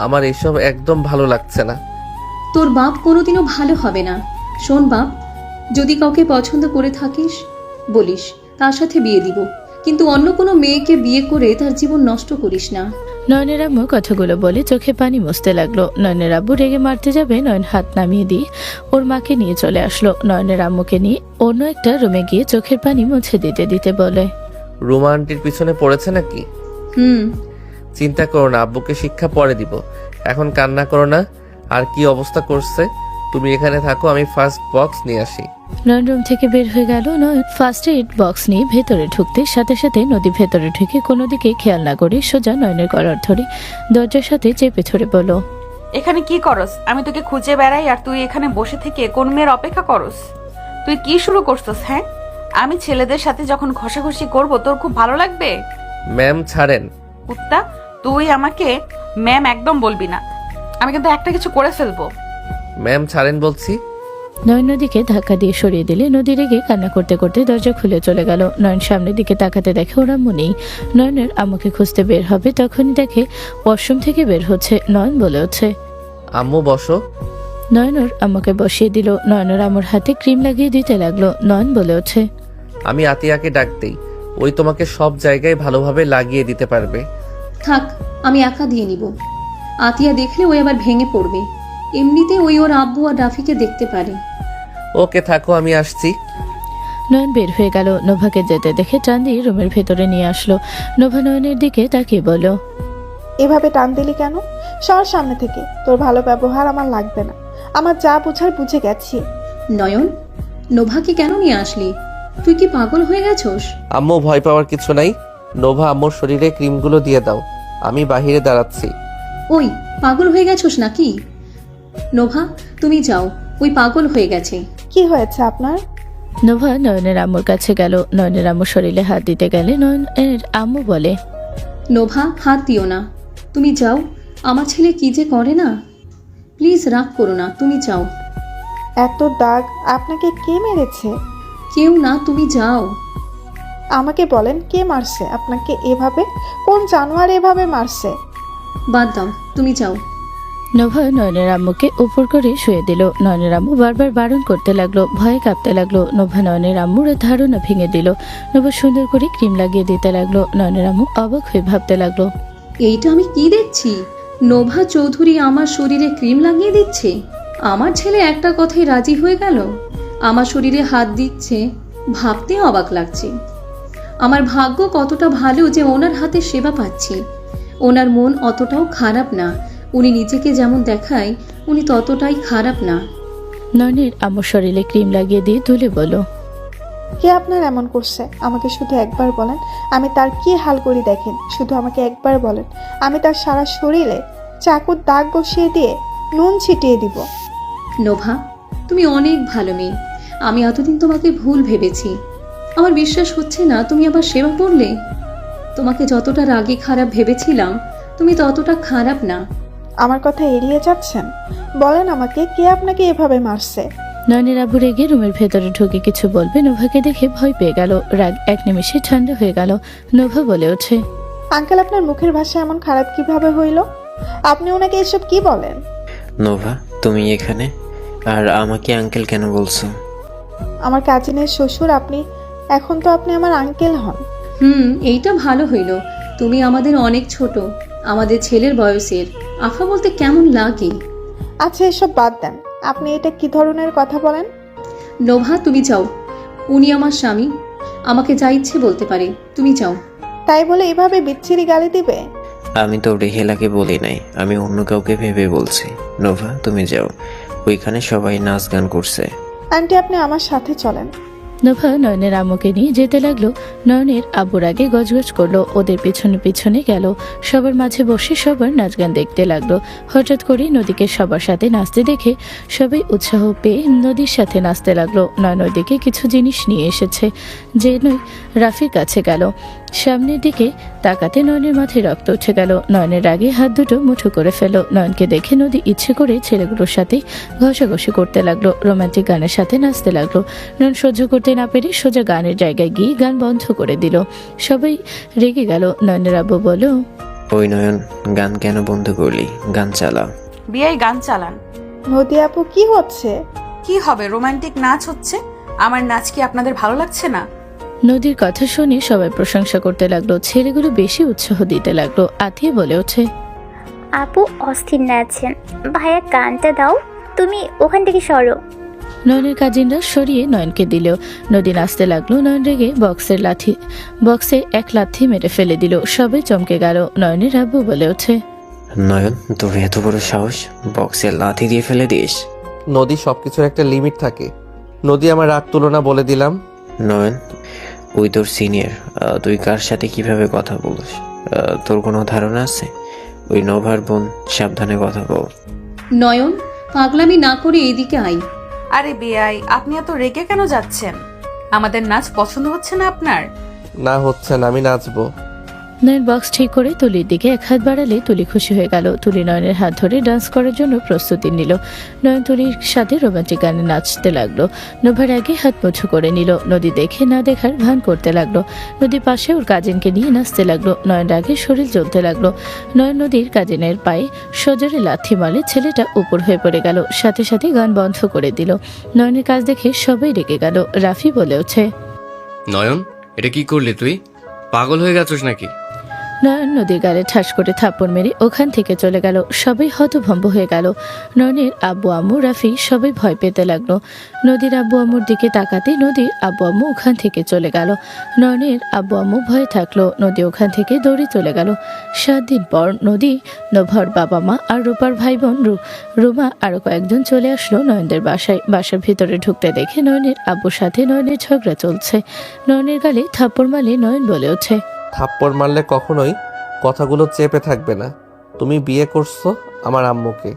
S1: আমার এইসব একদম ভালো লাগছে না।
S9: তোর বাপ কোনোদিনও ভালো হবে না। শোন বাপ, যদি কাউকে পছন্দ করে থাকিস বলিস, তার সাথে বিয়ে দিব, কিন্তু অন্য কোনো মেয়েকে বিয়ে করে তার জীবন নষ্ট করিস না।
S3: নয়নের আম্মু কথাগুলো বলে চোখে পানি মুছতে লাগলো। নয়নের আব্বু রেগে মারতে যাবে, নয়ন হাত নামিয়ে দিয়ে ওর মাকে নিয়ে চলে আসলো। নয়নের আম্মুকে নিয়ে অন্য একটা রুমে গিয়ে চোখের পানি মুছে দিতে দিতে বলে,
S1: রুমা আন্টির পিছনে পড়েছে নাকি? চিন্তা করো না, আব্বুকে শিক্ষা পরে দিব। এখন কান্না করো না। আর কি অবস্থা করছে? তুমি এখানে থাকো, আমি ফার্স্ট বক্স নিয়ে আসি।
S3: নয়ন রুম থেকে বের হয়ে গেল। নয়ন ফার্স্ট এড বক্স নিয়ে ভেতরে ঢুকতে সাথে সাথে নদী ভেতরে ঢুকে কোনো দিকে খেয়াল না করে সোজা নয়নের কলার ধরে দরজার সাথে চেপে ধরে বলল,
S2: এখানে কি করস? আমি তোকে খুঁজে বেড়াই আর তুই এখানে বসে থেকে কোন মেয়ের অপেক্ষা করস? তুই কি শুরু করছস? হ্যাঁ, আমি ছেলেদের সাথে যখন ঘষাঘষি করব তোর খুব ভালো লাগবে?
S1: ম্যাম ছাড়েন।
S2: কুত্তা, তুই আমাকে ম্যাম একদম বলবি না। আমি কিন্তু একটা কিছু করে ফেলবো।
S1: ম্যাম ছাড়েন বলছি।
S3: নয়ন নদীকে ধাক্কা দিয়ে সরিয়ে দিলে নদী রেগে কান্না করতে করতে দরজা খুলে চলে গেল। নয়ন সামনের দিকে তাকাতে দেখে ওর আম্মু নেই। নয়নের আম্মুকে খুঁজতে বের হবে, তখনই দেখে ওয়াশরুম থেকে বের হচ্ছে। নয়ন বলে ওঠে,
S1: আম্মু বসো।
S3: নয়ন ওর আম্মুকে বসিয়ে দিল। নয়নের আম্মুর হাতে ক্রিম লাগিয়ে দিতে লাগলো। নয়ন বলে ওঠে,
S1: আমি আতিয়াকে ডাক দেই, ওই তোমাকে সব জায়গায় ভালোভাবে লাগিয়ে দিতে পারবে।
S9: থাক, আমি একা দিয়ে নিব। আতিয়া দেখলে ওই আবার ভেঙে পড়বে। এমনিতে ওই ওর আব্বু আর রাফিকে দেখতে পারে।
S1: ওকে, থাকো, আমি আসছি।
S3: নয়ন বের হয়ে গেল। নোভাকে যেতে দেখে টান দিয়ে রুমের ভেতরে নিয়ে আসলো। নোভা নয়নের দিকে তাকিয়ে বলল,
S4: এভাবে টান দিলি কেন? সর সামনে থেকে। তোর ভালো ব্যবহার আমার লাগবে না। আমার যা বুঝার বুঝে গেছি।
S9: নয়ন, নোভাকে কেন নিয়ে আসলি? তুই কি পাগল হয়ে গেছস?
S1: আম্মু, ভয় পাওয়ার কিছু নাই। নোভা, আম্মুর শরীরে ক্রিমগুলো দিয়ে দাও, আমি বাহিরে দাঁড়াচ্ছি।
S9: ওই পাগল হয়ে গেছস নাকি? নোভা, তুমি যাও, ওই পাগল হয়ে গেছে।
S4: কি হয়েছে আপনার?
S3: নোভা নয়নের আম্মুর কাছে গেল। নয়নের আম্মুর শরীরে হাত দিতে গেলে নয়নের আম্মু বলে,
S9: নোভা, হাত দিও না, তুমি যাও। আমার ছেলে কি যে করে না। প্লিজ রাগ করো না, তুমি যাও।
S4: এত দাগ আপনাকে কে মেরেছে?
S9: কেউ না, তুমি যাও।
S4: আমাকে বলেন, কে মারছে আপনাকে এভাবে? কোন জানোয়ার এভাবে মারছে?
S9: বাদ দাও, তুমি যাও।
S3: নোভা নয়নের আম্মুকে উপর করে শুয়ে দিল। নয়নের আম্মু বারবার বারণ করতে লাগলো, ভয়ে কাঁপতে লাগলো। নোভা নয়নের আম্মুর ধারণা ভেঙে দিল। নোভা সুন্দর করে ক্রিম লাগিয়ে দিতে লাগলো। নয়নের আম্মু অবাক হয়ে ভাবতে লাগলো,
S9: এইটা আমি কি দেখছি? নোভা চৌধুরী আমার শরীরে ক্রিম লাগিয়ে দিচ্ছে। আমার ছেলে একটা কথায় রাজি হয়ে গেল, আমার শরীরে হাত দিচ্ছে। ভাবতে অবাক লাগছে। আমার ভাগ্য কতটা ভালো যে ওনার হাতে সেবা পাচ্ছি। ওনার মন অতটাও খারাপ না। উনি নিজেকে যেমন দেখায় উনি ততটাই খারাপ না।
S3: নয়নের আম্মুর শরীরে ক্রিম লাগিয়ে দিয়ে তুলে বলল,
S4: কে আপনার এমন করছে? আমাকে শুধু একবার বলেন, আমি তার কি হাল করি দেখেন। শুধু আমাকে একবার বলেন, আমি তার সারা শরীরে চাকুর দাগ বসিয়ে দিয়ে নুন ছিটিয়ে দিব।
S9: নোভা, তুমি অনেক ভালো মেয়ে। আমি এতদিন তোমাকে ভুল ভেবেছি। আমার বিশ্বাস হচ্ছে না তুমি আবার সেবা করলে। তোমাকে যতটা রাগী খারাপ ভেবেছিলাম তুমি ততটা খারাপ না।
S4: আমার কথা এড়িয়ে যাচ্ছেন? বলেন আমাকে, কে আপনাকে এভাবে মারছে?
S3: নয়নের আব্বু রেগে রুমের ভেতরে ঢুকে কিছু বলবে, নোভাকে দেখে ভয় পেয়ে গেল। রাগ এক নিমিষে ঠান্ডা হয়ে গেল। নোভা বলে ওঠে,
S4: আঙ্কেল, আপনার মুখের ভাষা এমন খারাপ কিভাবে হইল? আপনি ওনাকে এসব কি বলেন?
S8: নোভা, তুমি এখানে আর আমাকে আঙ্কেল কেন বলছো?
S4: আমার কাজিনের শ্বশুর আপনি, এখন তো আপনি আমার আঙ্কেল হন।
S9: এইটা ভালো হইল। তুমি আমাদের অনেক ছোট, আমাদের ছেলের বয়সের। আফা বলতে কেমন লাগে?
S4: আচ্ছা, এসব বাদ দেন। আপনি এটা কি ধরনের কথা বলেন?
S9: নোভা, তুমি যাও। উনি আমার স্বামী, আমাকে যা ইচ্ছে বলতে পারে। তুমি যাও।
S4: তাই বলে এভাবে বিচ্ছিরি গালি দিবে?
S8: আমি তো রেহেলাকে বলি নাই, আমি অন্য কাউকে ভেবে বলছি। নোভা, তুমি যাও, ওইখানে সবাই নাচ গান করছে।
S4: আন্টি, আপনি আমার সাথে চলেন।
S3: নোভা নয়নের আম্মুকে নিয়ে যেতে লাগলো। নয়নের আব্বুর আগে গজগজ করলো, ওদের পিছনে পিছনে গেল। সবার মাঝে বসে সবার নাচ গান দেখতে লাগলো। হঠাৎ করে নদীকে সবার সাথে নাচতে দেখে সবাই উৎসাহ পেয়ে নদীর সাথে নাচতে লাগলো। নয়ন ওইদিকে কিছু জিনিস নিয়ে এসেছে, যে নয় রাফির কাছে গেল। সামনের দিকে তাকাতে নয়নের মাথায় রক্ত উঠে গেল। নয়নের আগে হাত দুটো মুঠো করে ফেলো। নয়নকে দেখে নদী ইচ্ছে করে ছেলেগুলোর সাথে ঘষাঘষি করতে লাগলো, রোমান্টিক গানের সাথে নাচতে লাগলো। নয়ন সহ্য করতে না পেরে সোজা গানের জায়গায় গিয়ে গান বন্ধ করে দিল। সবাই রেগে গেল। নয়নের আব্বু বলল,
S8: ওই নয়ন, গান কেন বন্ধ করলি? গান চালা।
S2: বিয়াই গান চালান।
S4: নদী আপু, কি হচ্ছে?
S2: কি হবে, রোমান্টিক নাচ হচ্ছে। আমার নাচ কি আপনাদের ভালো লাগছে না?
S3: নদীর কথা শুনে সবাই প্রশংসা করতে লাগলো। ছেলেগুলো বেশি উৎসাহ দিতে লাগলো। আতিয়ে বলে ওঠে,
S12: আপু অস্থির নাচছেন, ভাইয়া গানটা দাও, তুমি ওখান থেকে সরো।
S3: নয়নের কাজিনরা সরিয়ে নয়নকে দিলেও নদী নাচতে লাগলো। নয়ন রেগে বক্সে এক লাথি মেরে ফেলে দিল। সবাই চমকে গেল। নয়নের আব্বু বলে ওঠে,
S8: নয়ন, তোর এত বড় সাহস, বক্সে লাথি দিয়ে ফেলে দিস?
S1: নদী, সবকিছুর একটা লিমিট থাকে। নদী, আমার রাগ তুলো না, বলে দিলাম।
S8: নয়ন, ওই তোর সিনিয়র, তুই কার সাথে কিভাবে কথা বলিস? তোর কোনো ধারণা আছে? ওই নোভার বোন, সাবধানে কথা বল।
S9: নয়ন, পাগলামি না করে এইদিকে আই।
S2: আরে বিয়াই, আপনি এত রেগে কেন যাচ্ছেন? আমাদের নাচ পছন্দ হচ্ছে না আপনার?
S1: না হচ্ছে না, আমি নাচবো।
S3: নয়ন বক্স ঠিক করে তুলির দিকে এক হাত বাড়ালে তুলি খুশি হয়ে গেল। তুলি নয়নের হাত ধরে ডান্স করার জন্য প্রস্তুতি নিল। নয়ন তুলির সাথে রোমান্টিক গানে নাচতে লাগলো। নোভার আগে হাত মুঠো করে নিল। নদী দেখে না দেখার ভান করতে লাগলো। নদীর পাশে ওর কাজিনকে নিয়ে নাচতে লাগলো। নয়ন আগে শরীর জ্বলতে লাগলো। নয়ন নদীর কাজিনের পায়ে সজোরে লাথি মারলে ছেলেটা উপর হয়ে পড়ে গেল। সাথে সাথে গান বন্ধ করে দিল। নয়নের কাজ দেখে সবাই রেগে গেল। রাফি বলে ওঠে,
S7: নয়ন, এটা কি করলি তুই? পাগল হয়ে গেছিস নাকি?
S3: নয়ন নদীর গালে ঠাস করে থাপ্পড় মেরে ওখান থেকে চলে গেল। সবাই হতভম্ব হয়ে গেল। নয়নের আব্বু আম্মু, রাফি সবাই ভয় পেতে লাগলো। নদীর আব্বু আম্মুর দিকে তাকাতে নদীর আব্বু আম্মু ওখান থেকে চলে গেল। নয়নের আব্বু আম্মু ভয়ে থাকলো। নদী ওখান থেকে দৌড়ে চলে গেল। 7 দিন পর নদী, নোভার বাবা মা আর রূপার ভাই বোন রুমা আরো কয়েকজন চলে আসলো নয়নদের বাসায়। বাসার ভিতরে ঢুকতে দেখে নয়নের আব্বুর সাথে নয়নের ঝগড়া চলছে। নয়নের গালে থাপ্পড় মারলে নয়ন বলে ওঠে,
S1: থাপ্পড় মারলে কখনোই কথাগুলো চেপে থাকবে না। তুমি বিয়ে করছো আমার আম্মুকে।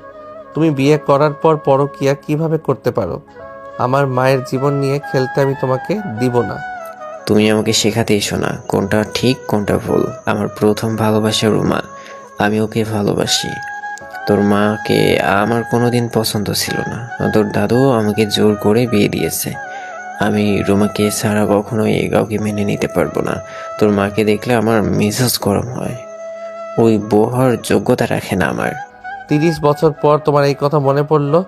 S1: তুমি বিয়ে করার পর পরকিয়া কিভাবে করতে পারো? আমার মায়ের জীবন নিয়ে খেলতে আমি তোমাকে দিব না।
S8: তুমি আমাকে শেখাতে এসো না কোনটা ঠিক কোনটা ভুল। আমার প্রথম ভালোবাসা রুমা, আমি ওকে ভালোবাসি। তোর মাকে আমার কোনোদিন পছন্দ ছিল না, তোর দাদু আমাকে জোর করে বিয়ে দিয়েছে। আমি রুমাকে ছাড়া কখনোই কাউকে মেনে নিতে পারবো না। তোর মাকে দেখলে আমার মেজাজ গরম হয়। ওই বউ হওয়ার যোগ্যতা রাখে না আমার।
S1: 30 বছর পর তোমার এই কথা মনে পড়লো?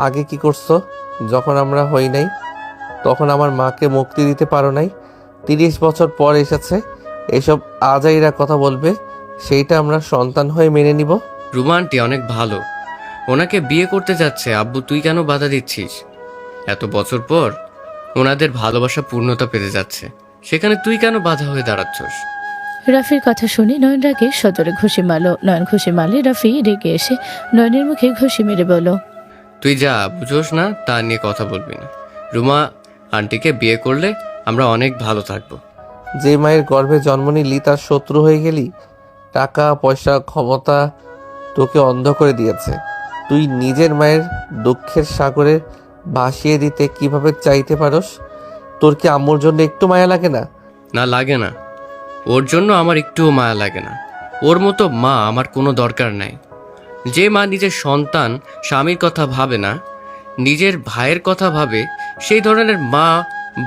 S1: আগে কি করছো? যখন আমরা হই নাই তখন আমার মাকে মুক্তি দিতে পারো নাই। 30 বছর পর এসেছে, এসব আজাইরা কথা বলবে, সেইটা আমরা সন্তান হয়ে মেনে নিব?
S7: রুমা আন্টি অনেক ভালো, ওনাকে বিয়ে করতে যাচ্ছে। আব্বু তুই কেন বাধা দিচ্ছিস? এত বছর পর ওনাদের ভালোবাসা পূর্ণতা পেতে যাচ্ছে, সেখানে তুই কেন বাধা হয়ে দাঁড়াচ্ছস?
S3: রাফির কথা শুনে নয়ন রাগে সদরে ঘুষি মারল। নয়ন ঘুষি মারলে রাফি রেগে এসে নয়নের মুখে ঘুষি মেরে বলল,
S7: তুই যা বুঝোস না তা নিয়ে কথা বলবি না। রুমা আন্টিকে বিয়ে করলে আমরা অনেক ভালো থাকবো।
S1: যে মায়ের গর্ভে জন্ম নিলি তার শত্রু হয়ে গেলি? টাকা পয়সা ক্ষমতা তোকে অন্ধ করে দিয়েছে। তুই নিজের মায়ের দুঃখের সাগরে ভাসিয়ে দিতে কিভাবে চাইতে পারস? তোর কি আম্মুর জন্য একটু মায়া লাগে না?
S7: না লাগে না, ওর জন্য আমার একটুও মায়া লাগে না। ওর মতো মা আমার কোনো দরকার নাই। যে মা নিজের সন্তান স্বামীর কথা ভাবে না, নিজের ভাইয়ের কথা ভাবে, সেই ধরনের মা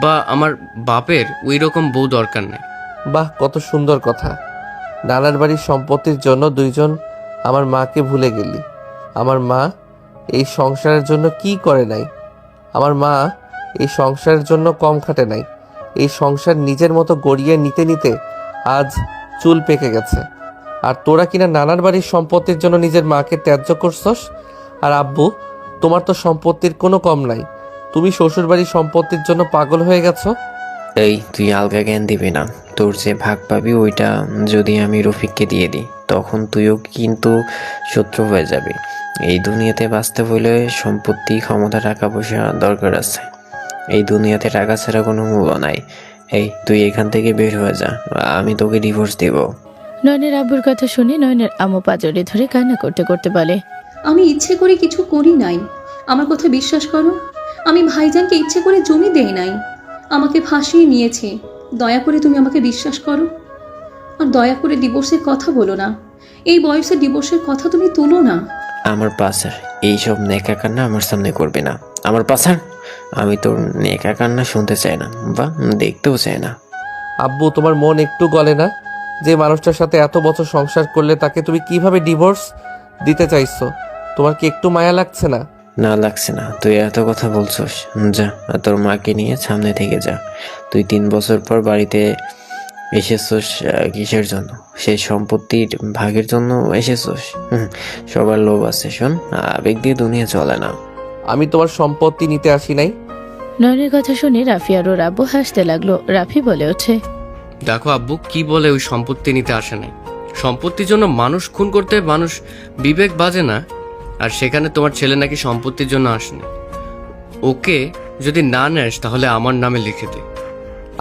S7: বা আমার বাপের ওই রকম বউ দরকার নেই।
S1: বাহ, কত সুন্দর কথা। নানার বাড়ির সম্পত্তির জন্য দুইজন আমার মাকে ভুলে গেলি। আমার মা এই সংসারের জন্য কি করে নাই? আমার মা এই সংসারের জন্য কম খাটে নাই। এই সংসার নিজের মতো গড়িয়ে নিতে নিতে আজ চুল পেকে গেছে। আর তোরা কিনা নানার বাড়ির সম্পত্তির জন্য নিজের মাকে ত্যায্য করছস। আর আব্বু, তোমার তো সম্পত্তির কোনো কম নাই, তুমি শ্বশুর বাড়ির সম্পত্তির জন্য পাগল হয়ে গেছো।
S8: এই তুই আলগা জ্ঞান দিবি না। তোর যে ভাগ পাবি ওইটা যদি আমি রফিককে দিয়ে দিই তখন তুইও কিন্তু শত্রু হয়ে যাবি। এই দুনিয়াতে বাঁচতে হইলে সম্পত্তি, ক্ষমতা, টাকা পয়সা দরকার আছে। এই দুনিয়াতে টাকা ছাড়া কোনো মূল্য নাই। এই তুই এখান থেকে বের হয়ে যা, আমি তোকে ডিভোর্স দেব।
S3: নয়নের আব্বুর কথা শুনে নয়নের আম্মু পাজরে ধরে কান্না করতে করতে বলে,
S9: আমি ইচ্ছে করে কিছু করি নাই, আমার কথা বিশ্বাস করো। আমি ভাইজানকে ইচ্ছে করে জমি দেই নাই, আমাকে ফাঁসিয়ে নিয়েছে। দয়া করে তুমি আমাকে বিশ্বাস করো, আর দয়া করে ডিভোর্সের কথা বলো না। এই বয়সে ডিভোর্সের কথা তুমি তুলো না।
S8: আমার পাশার এইসব নেকা কান্না আমার সামনে করবে না। আমার পাশার, আমি তোর নেকা কান্না শুনতে চাই না বা দেখতেও চাই না।
S1: আব্বু, তোমার মন একটু গলে না? যে মানুষটার সাথে এত বছর সংসার করলে তাকে তুমি কিভাবে ডিভোর্স দিতে চাইছো? তোমার কি একটু মায়া লাগছে না?
S8: না লাগছে না, তুই এত কথা বলছস। যা, তোর মাকে নিয়ে সামনে থেকে যা। তুই 3 বছর পর বাড়িতে এসেছস কিসের জন্য? সেই সম্পত্তির ভাগের জন্য এসেছস? সবার লোভ আছে। শোন, আবেগ দিয়ে দুনিয়া চলে না।
S1: আমি তোমার সম্পত্তি নিতে আসি নাই।
S3: নয়নের কথা শুনে রাফি আর ওর আব্বু হাসতে লাগলো। রাফি বলে ওঠে,
S7: দেখো আব্বু কি বলে, ওই সম্পত্তি নিতে আসে নাই। সম্পত্তির জন্য মানুষ খুন করতে মানুষ বিবেক বাজে না। আর সেখানে তোমার ছেলে নাকি সম্পত্তির জন্য আসেনি। ওকে যদি না নেস তাহলে আমার নামে লিখে দে।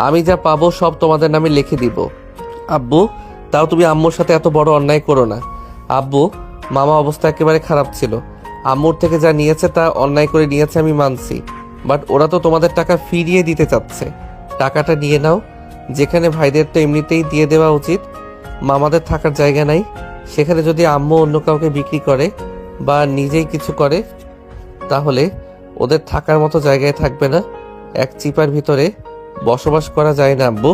S1: আমি যা পাবো সব তোমাদের নামে লিখে দিব। আব্বু, তাও তুমি আম্মুর সাথে এত বড় অন্যায় করো না। আব্বু, মামা অবস্থা একেবারে খারাপ ছিল। আম্মুর থেকে যা নিয়েছে তা অন্যায় করে নিয়েছে, আমি মানছি। বাট ওরা তো তোমাদের টাকা ফিরিয়ে দিতে চাচ্ছে। টাকাটা নিয়ে নাও। যেখানে ভাইদের তো এমনিতেই দিয়ে দেওয়া উচিত। মামাদের থাকার জায়গা নাই, সেখানে যদি আম্মু অন্য কাউকে বিক্রি করে বা নিজেই কিছু করে তাহলে ওদের থাকার মতো জায়গায় থাকবে না। এক চিপার ভিতরে বসবাস করা যায় না আব্বু।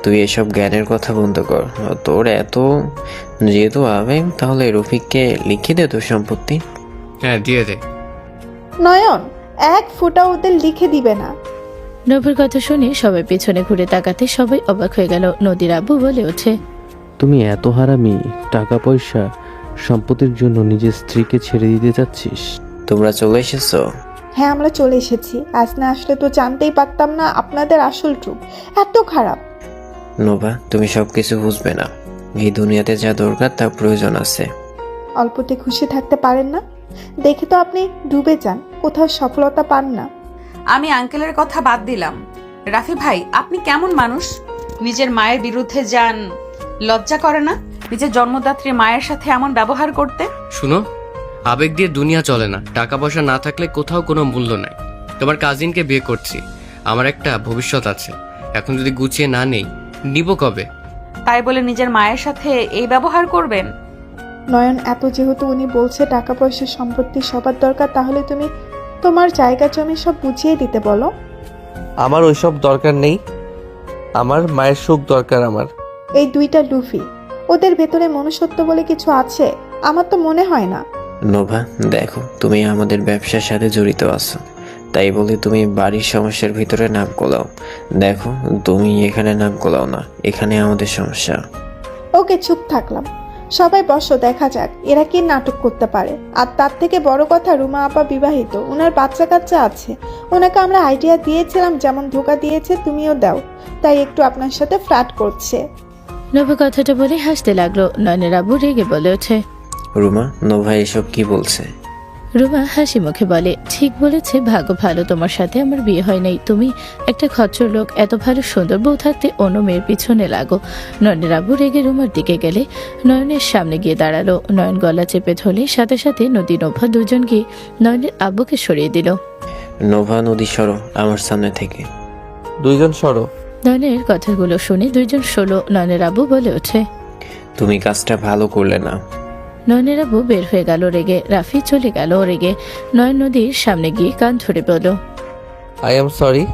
S8: তুই এসব জ্ঞানের কথা বন্ধ কর। তোর এত যেহেতু আবেগ, তাহলে রফিককে লিখে দে তোর সম্পত্তি।
S7: হ্যাঁ দিয়ে দে।
S4: নয়ন, এক ফোঁটা ওদের লিখে দিবে না।
S3: নবীর কথা শুনে সবাই পেছনে ঘুরে তাকাতে সবাই অবাক হয়ে গেল। নদীর আব্বু বলে ওঠে,
S5: তুমি এত হারামি, টাকা পয়সা সম্পত্তির জন্য নিজের স্ত্রীকে ছেড়ে দিতে চাচ্ছিস?
S8: তোমরা চলে এসেছো?
S4: হ্যাঁ, আমরা চলে এসেছি। আজ না আসলে তো জানতেই পারতাম না আপনাদের আসল রূপ এত খারাপ।
S8: নোভা, তুমি সবকিছু বুঝবে না। এই দুনিয়াতে যা দরকার তার প্রয়োজন আছে।
S4: অল্পতে খুশি থাকতে পারেন না? দেখে তো আপনি ডুবে যান, কোথাও সফলতা পান না।
S2: আমি আঙ্কেলের কথা বাদ দিলাম। রাফি ভাই, আপনি কেমন মানুষ? নিজের মায়ের বিরুদ্ধে যান, লজ্জা করে না নিজের জন্মদাত্রী মায়ের সাথে এমন ব্যবহার করতে?
S7: শুনো, আবেগ দিয়ে দুনিয়া চলে না। টাকা পয়সা না থাকলে কোথাও কোনো মূল্য নাই। তোমার কাজিনকে বিয়ে করছি, আমার একটা ভবিষ্যৎ আছে। এখন যদি গুছিয়ে না নেই, নিব কবে?
S2: তাই বলে নিজের মায়ের সাথে এই ব্যবহার করবেন?
S4: নয়ন, এত যেহেতু উনি বলছে টাকা পয়সা সম্পত্তি সবার দরকার, তাহলে তুমি তোমার জায়গা জমি সব বুঝিয়ে দিতে বলো।
S1: আমার ওইসব দরকার নেই, আমার মায়ের সুখ দরকার আমার।
S4: এই দুইটা লুফি, ওদের ভেতরে মনুষ্যত্ব বলে কিছু আছে? আমার তো মনে হয় না।
S8: নোভা দেখো, তুমি আমাদের ব্যবসার সাথে জড়িত আছো, তাই বলে তুমি বাড়ির সমস্যার ভিতরে নাক গলাও। দেখো, তুমি এখানে নাক গলাও না, এখানে আমাদের সমস্যা।
S4: ওকে, চুপ থাকলাম। সবাই বসো, দেখা যাক এরা কি নাটক করতে পারে। আর তার থেকে বড় কথা, রুমা আপা বিবাহিত, ওনার বাচ্চা কাচ্চা আছে। ওনাকে আমরা আইডিয়া দিয়েছিলাম, যেমন ধোকা দিয়েছে তুমিও দাও, তাই একটু আপনার সাথে ফ্ল্যাট করছে।
S3: নভা কথাটা বলে হাসতে লাগলো। নয়নের আব্বু রেগে বলে ওঠে,
S8: রুমা, নোভা এসব কি বলছে?
S3: রুমা হাসি মুখে বলে, ঠিক বলেছে, ভাগ্য ভালো তোমার সাথে আমার বিয়ে হয় নাই। তুমি একটা খচ্চর লোক, এত ভালো সুন্দর বউ থাকতে অন্য মেয়ের পিছনে লাগো। নয়নের আব্বু রেগে রুমার দিকে গেলে নয়নের সামনে গিয়ে দাঁড়ালো। নয়ন গলা চেপে ধরলে সাথে সাথে নদী নোভা দুজন গিয়ে নয়নের আব্বুকে সরিয়ে দিল।
S8: নোভা, নদী সরো আমার সামনে থেকে।
S1: দুইজন সরো।
S3: নয়নের কথাগুলো শুনে দুইজন সরলো। নয়নের আব্বু বলে ওঠে,
S8: তুমি কাজটা ভালো করলে না।
S3: নয়নের আব্বু বের হয়ে গেল রেগে। রাফি চলে গেল রেগে। নয়ন নদীর সামনে গিয়ে কান ধরে বলল,
S1: I am sorry.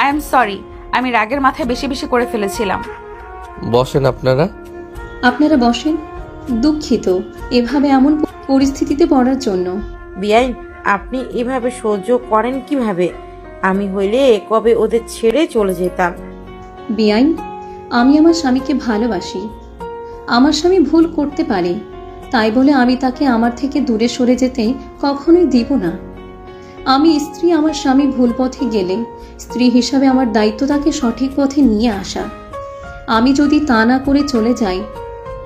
S2: I am sorry, আমি রাগের মাথায় বেশি বেশি করে ফেলেছিলাম।
S1: বসেন আপনারা।
S9: আপনারা বসেন। দুঃখিত এভাবে এমন পরিস্থিতিতে পড়ার জন্য।
S6: বিয়াই, আপনি এভাবে সহ্য করেন কিভাবে? আমি হইলে কবে ওদের ছেড়ে চলে যেতাম।
S9: বেআইন, আমি আমার স্বামীকে ভালোবাসি। আমার স্বামী ভুল করতে পারে, তাই বলে আমি তাকে আমার থেকে দূরে সরে যেতে কখনোই দিব না। আমি স্ত্রী, আমার স্বামী ভুল পথে গেলে স্ত্রী হিসাবে আমার দায়িত্ব তাকে সঠিক পথে নিয়ে আসা। আমি যদি তা না করে চলে যাই,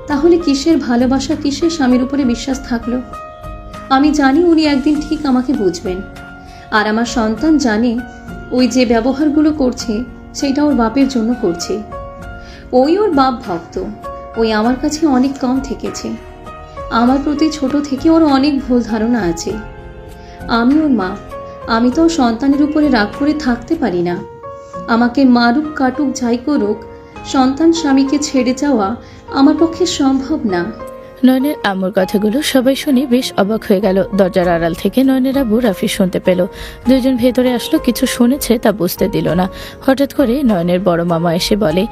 S9: তাহলে কিসের ভালোবাসা, কিসের স্বামীর উপরে বিশ্বাস থাকলো? আমি জানি উনি একদিন ঠিক আমাকে বুঝবেন। আর আমার সন্তান জানে ওই যে ব্যবহারগুলো করছে সেটা ওর বাপের জন্য করছে। ওই ওর বাপ ভক্ত, ওই আমার কাছে অনেক কম থেকেছে। আমার প্রতি ছোট থেকে ওর অনেক ভুল ধারণা আছে। আমি ওর মা, আমি তো ওর সন্তানের উপরে রাগ করে থাকতে পারি না। আমাকে মারুক, কাটুক, যাই করুক, সন্তান স্বামীকে ছেড়ে যাওয়া আমার পক্ষে সম্ভব না।
S3: নয়নের আম্মুর কথাগুলো সবাই শুনে বেশ অবাক হয়ে গেল। দরজার আড়াল থেকে নয়নের আব্বু রাফি শুনতে পেল। দুজন ভেতরে আসলো, কিছু শুনেছে তা বুঝতে দিল না। হঠাৎ করে নয়নের বড় মামা এসে বলে,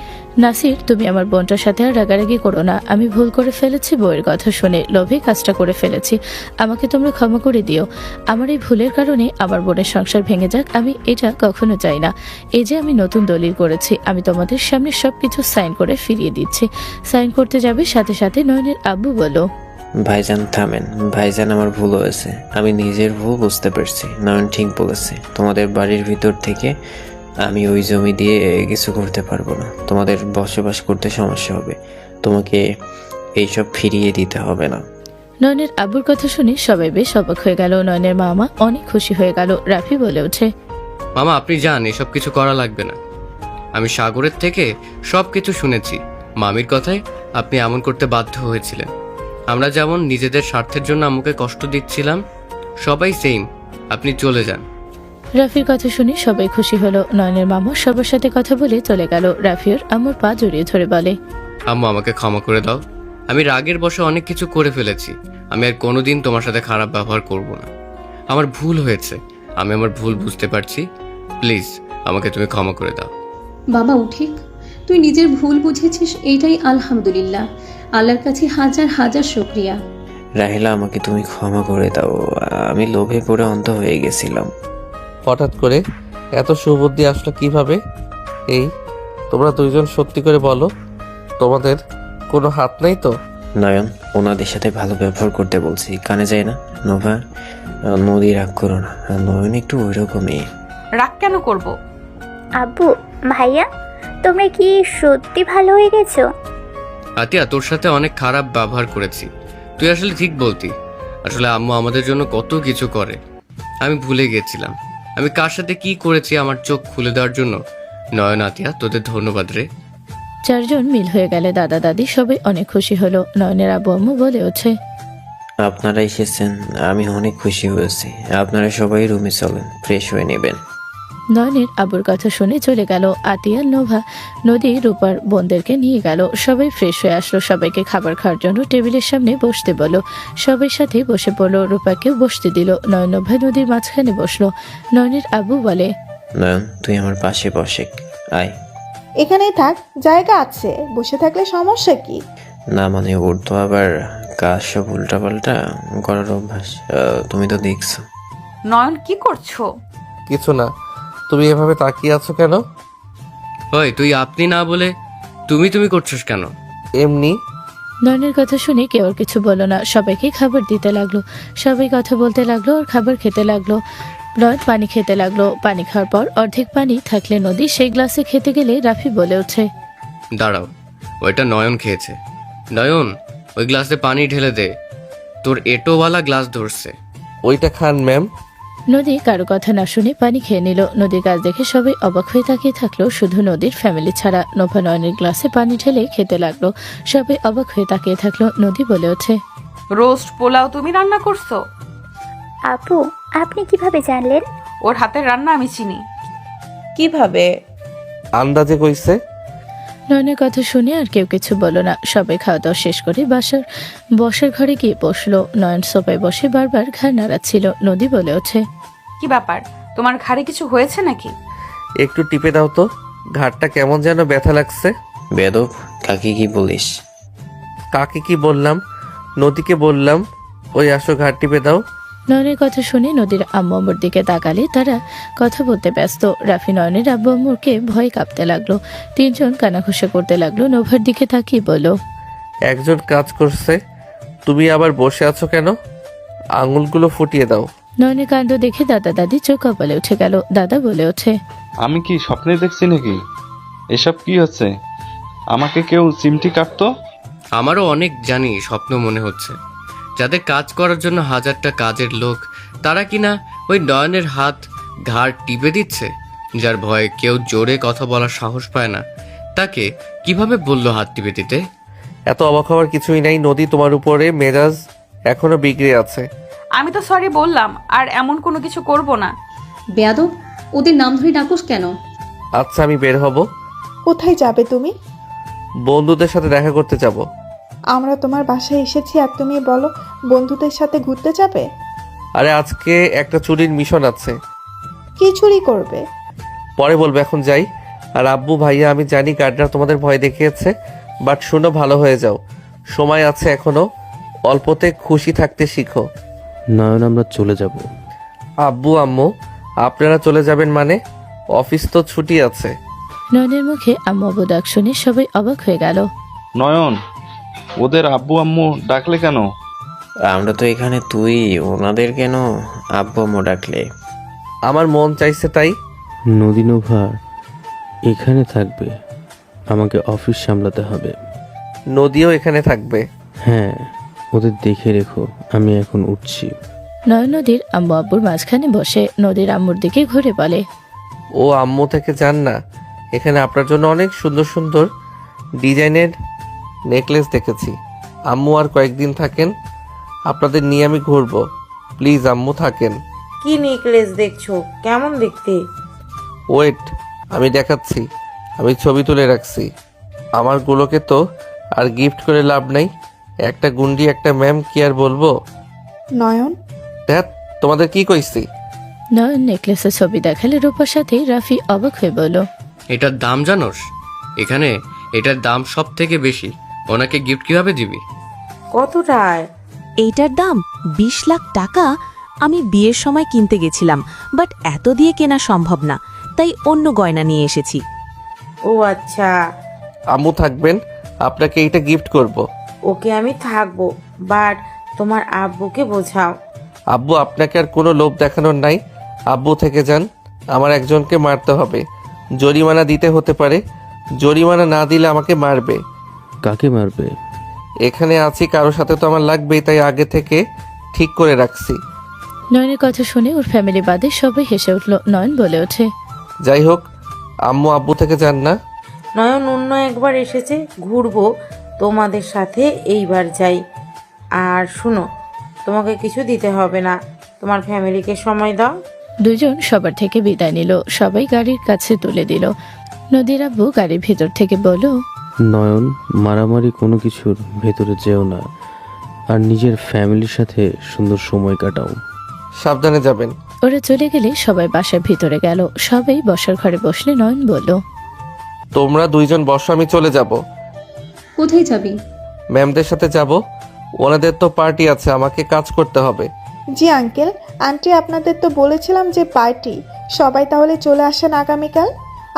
S3: নাসির, তুমি আমার বোনটার সাথে আর রাগারাগি করো না। আমি ভুল করে ফেলেছি, বউয়ের কথা শুনে লোভে কাজটা করে ফেলেছি। আমাকে তোমরা ক্ষমা করে দিও। আমার এই ভুলের কারণে আমার বোনের সংসার ভেঙে যাক, আমি এটা কখনো চাই না। এই যে আমি নতুন দলিল করেছি, আমি তোমাদের সামনে সবকিছু সাইন করে ফিরিয়ে দিচ্ছি। সাইন করতে যাবে, সাথে সাথে নয়নের আব্বু বলো,
S8: ভাইজান থামেন। ভাইজান, আমার ভুল হয়েছে, আমি নিজের ভুল বুঝতে পারছি। নয়ন ঠিক বলেছে, তোমাদের বাড়ির ভিতর থেকে আমি ওই জমি দিয়ে কিছু করতে পারবো না। তোমাদের বসবাস করতে সমস্যা হবে, তোমাকে এইসব ফিরিয়ে দিতে হবে না।
S3: নয়নের আব্বুর কথা শুনে সবাই বেশ অবাক হয়ে গেল। নয়নের মামা অনেক খুশি হয়ে গেল। রাফি বলে ওঠে,
S7: মামা, আপনি যান, এসব কিছু করা লাগবে না। আমি সাগরের থেকে সব কিছু শুনেছি। মামির কথায় আপনি এমন করতে বাধ্য হয়েছিলেন। আমরা যেমন নিজেদের স্বার্থের জন্য আম্মুকে কষ্ট দিচ্ছিলাম, সবাই সেম। আপনি চলে যান।
S3: রাফির কথা শুনে সবাই খুশি হলো। নয়নের মামা সবার সাথে কথা বলে চলে গেল। রাফির আম্মুর পা জড়িয়ে ধরে বলে,
S7: আম্মু, আমাকে ক্ষমা করে দাও। আমি রাগের বশে অনেক কিছু করে ফেলেছি। আমি আর কোনোদিন তোমার সাথে খারাপ ব্যবহার করব না। আমার ভুল হয়েছে, আমি আমার ভুল বুঝতে পারছি। প্লিজ আমাকে তুমি ক্ষমা করে দাও।
S9: বাবা উঠিক, তুই নিজের ভুল বুঝেছিস, এইটাই আলহামদুলিল্লাহ। আল্লাহর কাছে হাজার হাজার শুকরিয়া।
S8: রাহিলা, আমাকে তুমি ক্ষমা করে দাও। আমি লোভে পড়ে অন্ধ হয়ে গেছিলাম।
S1: হঠাৎ করে এত সুবুদ্ধি আসলো কিভাবে? এই তোমরা দুইজন সত্যি করে বলো, তোমাদের কোনো হাত নেই তো?
S8: নয়ন, ওনাদের সাথে ভালো ব্যবহার করতে বলছি, কানে যায় না? নোভা, নদী রাগ করো না, নয়ন একটু ওই রকমই।
S2: রাগ কেন করব?
S12: আব্বু, ভাইয়া, তোমরা কি সত্যি ভালো হয়ে গেছো?
S7: আতিয়া, তোর সাথে অনেক খারাপ ব্যবহার করেছি। তুই আসলে ঠিক বলতি। আসলে আম্মু আমাদের জন্য কত কিছু করে, আমি ভুলে গেছিলাম। আমি কার সাথে কি করেছি আমার চোখ খুলে দেওয়ার জন্য। নয়ন, আতিয়া, তোদের ধন্যবাদ রে।
S3: চারজন মিল হয়ে গেলে দাদা দাদি সবাই অনেক খুশি হলো। নয়নের আব্বু আম্মু বলে ওঠে,
S8: আপনারা এসেছেন, আমি অনেক খুশি হয়েছি। আপনারা সবাই রুমে চলেন, ফ্রেশ হয়ে নেবেন।
S3: নয়নের আব্বুর কথা শুনে চলে গেল। আতিয়া, নোভা, নদী রূপার বোনদেরকে নিয়ে গেল। সবাই ফ্রেশ হয়ে আসলো। সবাইকে খাবার খাওয়ার জন্য টেবিলের সামনে বসতে বলল। সবাই সাথে বসে পড়লো। রূপাকেও বসতে দিল। নয়ন, নোভা নদীর মাঝখানে বসলো। নয়নের আব্বু বলে,
S8: নয়ন, তুই আমার পাশে বসে আয়।
S4: এখানেই থাক, জায়গা আছে, বসে থাকলে সমস্যা কি?
S8: না মানে ওর তো আবার কাজ সব উল্টাপাল্টা করার অভ্যাস, তুমি তো দেখছো।
S2: নয়ন কি করছো?
S1: কিছু না, তুমি এভাবে তাকিয়ে আছো কেন?
S7: ওই তুই আপনি না বলে তুমি করছিস কেন?
S1: এমনি।
S3: নয়নের কথা শুনে কেউ আর কিছু বলল না, সবাইকে খাবার দিতে লাগলো। সবাই কথা বলতে লাগলো আর খাবার খেতে লাগলো। নয়ন পানি খেতে লাগলো। পানি খাওয়ার পর অর্ধেক পানি থাকলে নদী সেই গ্লাসে খেতে গেলে রাফি বলে ওঠে,
S7: দাঁড়াও, ওইটা নয়ন খেয়েছে। নয়ন, ওই গ্লাসে পানি ঢেলে দে, তোর এটোওয়ালা গ্লাস ধরছে।
S1: ওইটা খান ম্যাম।
S3: নদী কারো কথা না শুনে পানি খেয়ে নিল। নদীর কাজ দেখে সবাই অবাক হয়ে তাকিয়ে থাকলো, শুধু নদীর ফ্যামিলি ছাড়া। নোভা নয়নের গ্লাসে পানি ঢেলে খেতে লাগলো। সবাই অবাক হয়ে তাকিয়ে থাকলো। নদী বলে ওঠে,
S2: রোস্ট পোলাও তুমি রান্না করছো?
S12: আপু, আপনি কিভাবে জানলেন?
S2: ওর হাতের রান্না আমি চিনি।
S10: কিভাবে?
S1: আন্দাজে কইছে।
S3: নয়নের কথা শুনে আর কেউ কিছু বলল না। সবাই খাওয়া দাওয়া শেষ করে বসার ঘরে গিয়ে বসলো। নয়ন সোফায় বসে বারবার ঘাড় নাড়াচ্ছিল। নদী বলে ওঠে,
S2: কি ব্যাপার, তোমার ঘাড়ে কিছু হয়েছে নাকি?
S1: একটু টিপে দাও তো, ঘাটটা কেমন যেন ব্যথা লাগছে।
S8: বেদব, কাকে কি বলিস?
S1: কাকে কি বললাম? নদীকে বললাম ওই আসো ঘাট টিপে দাও।
S3: নয়নের কথা শুনে নদীর আম্মু আম্মুর দিকে তাকালে তারা কথা বলতে ব্যস্ত। রাফি নয়নের আব্বু আম্মুরকে ভয় কাঁপতে লাগলো। তিনজন কানাঘুষা করতে লাগলো। নোভার দিকে তাকিয়ে বলল,
S1: একজন কাজ করছে, তুমি আবার বসে আছো কেন? আঙুলগুলো ফুটিয়ে দাও।
S3: নয়নের কাণ্ড দেখে দাদা দাদি চোখ কপালে উঠে গেল। দাদা বলে ওঠে,
S11: আমি কি স্বপ্নে দেখছি নাকি? এসব কি হচ্ছে? আমাকে কেউ চিমটি কাটতো?
S7: আমারও অনেক জানি স্বপ্ন মনে হচ্ছে। যাদের কাজ করার জন্য হাজারটা কাজের লোক, তারা কিনা ওই নয়নের হাত ঘাড় টিপে দিচ্ছে। যার ভয়ে কেউ জোরে কথা বলার সাহস পায় না, তাকে কিভাবে বললো হাত টিপে দিতে?
S1: এত অবাক হওয়ার কিছুই নাই। নদী, তোমার উপরে মেজাজ এখনো বিগড়ে আছে।
S2: আমি তো সরি বললাম, আর এমন কোনো কিছু করব না।
S9: বেয়াদব, ওদের নাম ধরে ডাকুস কেন?
S1: আচ্ছা, আমি বের হব।
S4: কোথায় যাবে তুমি?
S1: বন্ধুদের সাথে দেখা করতে যাব।
S4: আমরা তোমার বাসায় এসেছি আর তুমি বলো বন্ধুদের সাথে ঘুরতে যাবে?
S1: আরে আজকে একটা চুরির মিশন আছে।
S4: কি চুরি করবে?
S1: পরে বলবো, এখন যাই। আর আব্বু ভাইয়া, আমি জানি গার্ডরা তোমাদের ভয় দেখিয়েছে, বাট শুনো, ভালো হয়ে যাও। সময় আছে এখনো, অল্পতে খুশি থাকতে শিখো।
S5: নয়ন, আমরা চলে যাব।
S1: আব্বু আম্মু, আপনারা চলে যাবেন মানে? অফিস তো ছুটি আছে।
S3: নয়নের মুখে আম্মু আব্বু ডাক শুনে সবাই অবাক হয়ে গেল।
S11: নয়ন, ওদের আব্বু আম্মু ডাকলে কেন?
S8: আমরা তো এখানে, তুই ওনাদের কেন আব্বু আম্মু ডাকলে?
S1: আমার মন চাইছে তাই।
S5: নদী নোভা এখানে থাকবে, আমাকে অফিস সামলাতে হবে।
S1: নদীও এখানে থাকবে।
S5: হ্যাঁ, ওদের দেখে রেখো, আমি এখন উঠছি।
S3: নয়ন নদীর আম্মু আব্বুর মাঝখানে বসে নদীর আম্মুর দিকে ঘুরে বলে,
S1: ও আম্মু থেকে যান না, এখানে আপনার জন্য অনেক সুন্দর সুন্দর ডিজাইনের নেকলেস দেখেছি। আম্মু আর কয়েকদিন থাকেন, আপনাদের নিয়ে আমি ঘুরবো। প্লিজ আম্মু থাকেন।
S6: কি নেকলেস দেখছো? কেমন দেখতে?
S1: ওয়েট, আমি দেখাচ্ছি। আমি ছবি তুলে রাখছি। আমার গুলোকে তো আর গিফট করে লাভ নাই। একটা গুন্ডি, একটা ম্যাম, কি আর বলবো।
S4: নয়ন,
S1: ধ্যাত, তোমাদের কি কইছি?
S3: নয়ন নেকলেসের ছবি দেখালে রূপার সাথে রাফি অবাক হয়ে বলল,
S7: এটার দাম জানোস? এখানে এটার দাম সব থেকে বেশি। ওনাকে গিফট কিভাবে দিবি?
S6: কতটায়?
S14: এইটার দাম 20 লাখ টাকা। আমি বিয়ের সময় কিনতে গেছিলাম, বাট এত দিয়ে কেনা সম্ভব না, তাই অন্য গয়না নিয়ে এসেছি।
S6: ও আচ্ছা,
S1: আম্মু থাকবেন, আপনাকে এইটা গিফট করব।
S6: ওকে আমি থাকবো, বাট তোমার আব্বুকে বোঝাও।
S1: আব্বু, আপনাকে আর কোনো লোভ দেখানোর নাই। আব্বু থেকে যান, আমার একজনকে মারতে হবে। জরিমানা দিতে হতে পারে। জরিমানা না দিলে আমাকে মারবে।
S5: কাকে মারবে?
S1: এখানে আছি, কারোর সাথে তো আমার লাগবেই, তাই আগে থেকে ঠিক করে রাখছি।
S3: নয়নের কথা শুনে ওর ফ্যামিলি বাদে সবাই হেসে উঠল। নয়ন বলে ওঠে,
S1: যাই হোক, আম্মু আব্বু থেকে যান না।
S6: নয়ন অন্য একবার এসেছে, ঘুরবো তোমাদের সাথে, এইবার যাই। আর শুনো, তোমাকে কিছু দিতে হবে না, তোমার ফ্যামিলিকে সময় দাও।
S3: দুজন সবার থেকে বিদায় নিল। সবাই গাড়ির কাছে তুলে দিল। নদীর আব্বু গাড়ির ভেতর থেকে বলল,
S5: নয়ন, মারামারি কোনো কিছুর ভেতরে যেও না, আর নিজের ফ্যামিলির সাথে সুন্দর সময় কাটাও।
S1: সাবধানে যাবেন।
S3: ওরা চলে গেলে সবাই বাসার ভিতরে গেল। সবাই বসার ঘরে বসলে নয়ন বলল,
S1: তোমরা দুইজন বসো, আমি চলে যাব।
S9: কোথায় যাবি?
S1: ম্যামদের সাথে যাব, ওনাদের তো পার্টি আছে, আমাকে কাজ করতে হবে।
S4: জি আঙ্কেল আন্টি, আপনাদের তো বলেছিলাম যে পার্টি, সবাই তাহলে চলে আসেন আগামীকাল।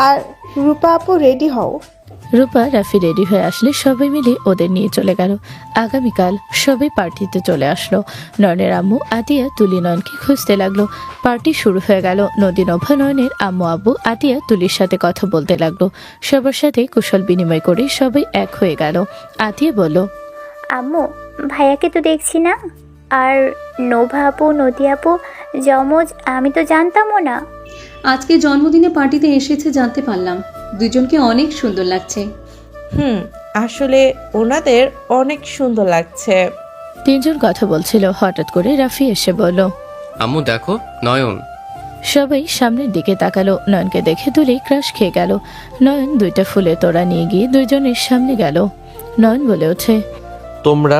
S4: আর রূপা আপু রেডি হও।
S3: রূপা রাফি রেডি হয়ে আসলে সবাই মিলে ওদের নিয়ে চলে গেল। আগামীকাল সবাই পার্টিতে চলে আসলো। নয়নের আম্মু আতিয়া তুলি নয়নকে খুঁজতে লাগলো। পার্টি শুরু হয়ে গেল। নদী নভা নয়নের আম্মু আব্বু আতিয়া তুলির সাথে কথা বলতে লাগলো। সবার সাথে কুশল বিনিময় করে সবাই এক হয়ে গেল। আতিয়া বলল,
S12: আম্মু ভাইয়াকে তো দেখছি না, আর নোভা আপু নদী আপু যমজ, আমি তো জানতামও না।
S9: আজকে জন্মদিনে পার্টিতে এসেছে জানতে পারলাম। দুজনকে অনেক সুন্দর লাগছে।
S10: আসলে ওনাদের অনেক সুন্দর লাগছে।
S3: তিনজন কথা বলছিল, হঠাৎ করে রাফি এসে বলল,
S7: আম্মু দেখো নয়ন।
S3: সবাই সামনের দিকে তাকালো। নয়নকে দেখে তুলি ক্রাশ খেয়ে গেল। নয়ন দুইটা ফুলের তোড়া নিয়ে গিয়ে দুইজনের সামনে গেল। নয়ন বলে ওঠে,
S1: তোমরা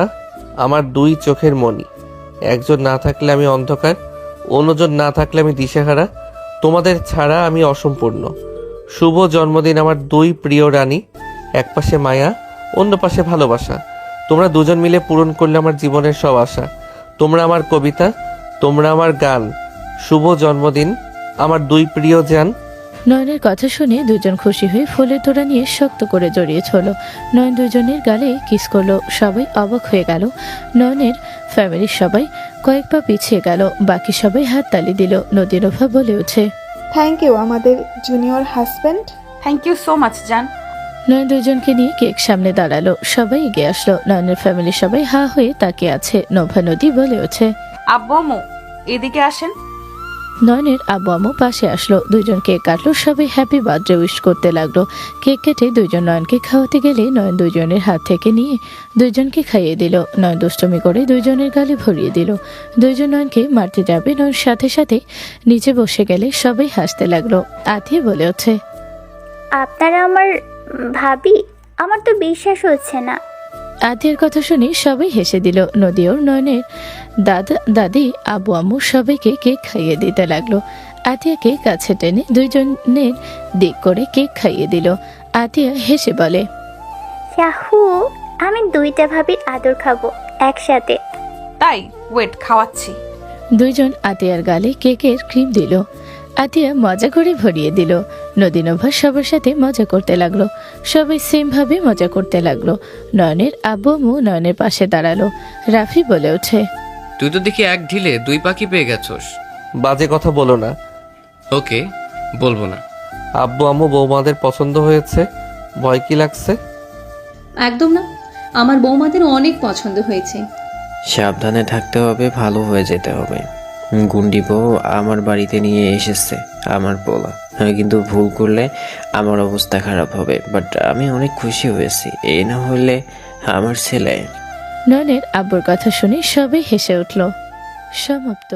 S1: আমার দুই চোখের মণি, একজন না থাকলে আমি অন্ধকার, অন্যজন না থাকলে আমি দিশেহারা, তোমাদের ছাড়া আমি অসম্পূর্ণ। শুভ জন্মদিন আমার দুই প্রিয় রানী, এক পাশে মায়া, অন্য পাশে ভালোবাসা। তোমরা দুজন মিলে পূরণ করলে আমার জীবনের সব আশা। তোমরা আমার কবিতা, তোমরা আমার গান। শুভ জন্মদিন আমার দুই প্রিয় জান।
S3: নয়নের কথা শুনে দুজন খুশি হয়ে ফুলের তোড়া নিয়ে শক্ত করে জড়িয়ে ছড়ল। নয়ন দুজনের গালে কিস করলো। সবাই অবাক হয়ে গেল। নয়নের ফ্যামিলির সবাই কয়েক পা পিছিয়ে গেল। বাকি সবাই হাত তালি দিল। নদীরোভা বলে ওঠে,
S4: থ্যাংক ইউ আমাদের junior husband.
S2: Thank you so much জান।
S3: নয়ন দুজনকে নিয়ে কেক সামনে দাঁড়ালো। সবাই এগিয়ে আসলো। নয়নের ফ্যামিলির সবাই হা হয়ে তাকিয়ে আছে। নোভা নদী বলে ওঠে,
S2: আব্বু আম্মু এদিকে আসেন।
S3: নয়নের আব্বু আম্মু পাশে আসলো। দুইজন কেক কাটলো। সবাই হ্যাপি বার্থডে উইশ করতে লাগলো। কেক কেটে দুইজন নয়নকে খাওয়াতে গেলে নয়ন দুইজনের হাত থেকে নিয়ে দুইজনকে খাইয়ে দিল। নয়ন দুষ্টমি করে দুইজনের গালে ভরিয়ে দিল। দুইজন নয়নকে মারতে যাবে, নয়ন সাথে সাথে নিচে বসে গেলে সবাই হাসতে লাগলো। আতিয়া বলে ওঠে,
S12: আপনারা আমার ভাবি? আমার তো বিশ্বাস হচ্ছে না।
S3: আতিয়ার কথা শুনে সবাই হেসে দিল। নদী ও নয়নের দাদি আব্বু আম্মু সবাইকে কেক খাইয়ে দিতে লাগলো। আতিয়াকে কাছে টেনে দুইজনের দিক করে কেক খাইয়ে দিল। আতিয়া হেসে বলে,
S12: ইয়াহু, আমি দুইটা ভাবির আদর খাবো একসাথে।
S2: তাই ওয়েট, খাওয়াচ্ছি।
S3: দুইজন আতিয়ার গালে কেকের ক্রিম দিল। আতিয়া মজা করে ভরিয়ে দিল। নদীনভা সবার সাথে মজা করতে লাগলো। সবাই সেম ভাবে মজা করতে লাগলো। নয়নের আব্বু আম্মু নয়নের পাশে দাঁড়ালো। রাফি বলে ওঠে,
S7: তুই তো দেখি এক ঢিলে দুই পাখি পেয়ে গেছস।
S1: বাজে কথা বলো না।
S7: ওকে, বলবো না।
S1: আব্বু আম্মু বৌমাদের পছন্দ হয়েছে, ভয় কি লাগছে?
S9: একদম না, আমার বৌমাদের অনেক পছন্দ হয়েছে।
S8: সাবধানে থাকতে হবে, ভালো হয়ে যেতে হবে। গুন্ডি বউ আমার বাড়িতে নিয়ে এসেছে আমার পোলা, কিন্তু ভুল করলে আমার অবস্থা খারাপ হবে। বাট আমি অনেক খুশি হয়েছি, এই না হলে আমার ছেলে।
S3: নয়নের আব্বুর কথা শুনে সবাই হেসে উঠল। সমাপ্ত।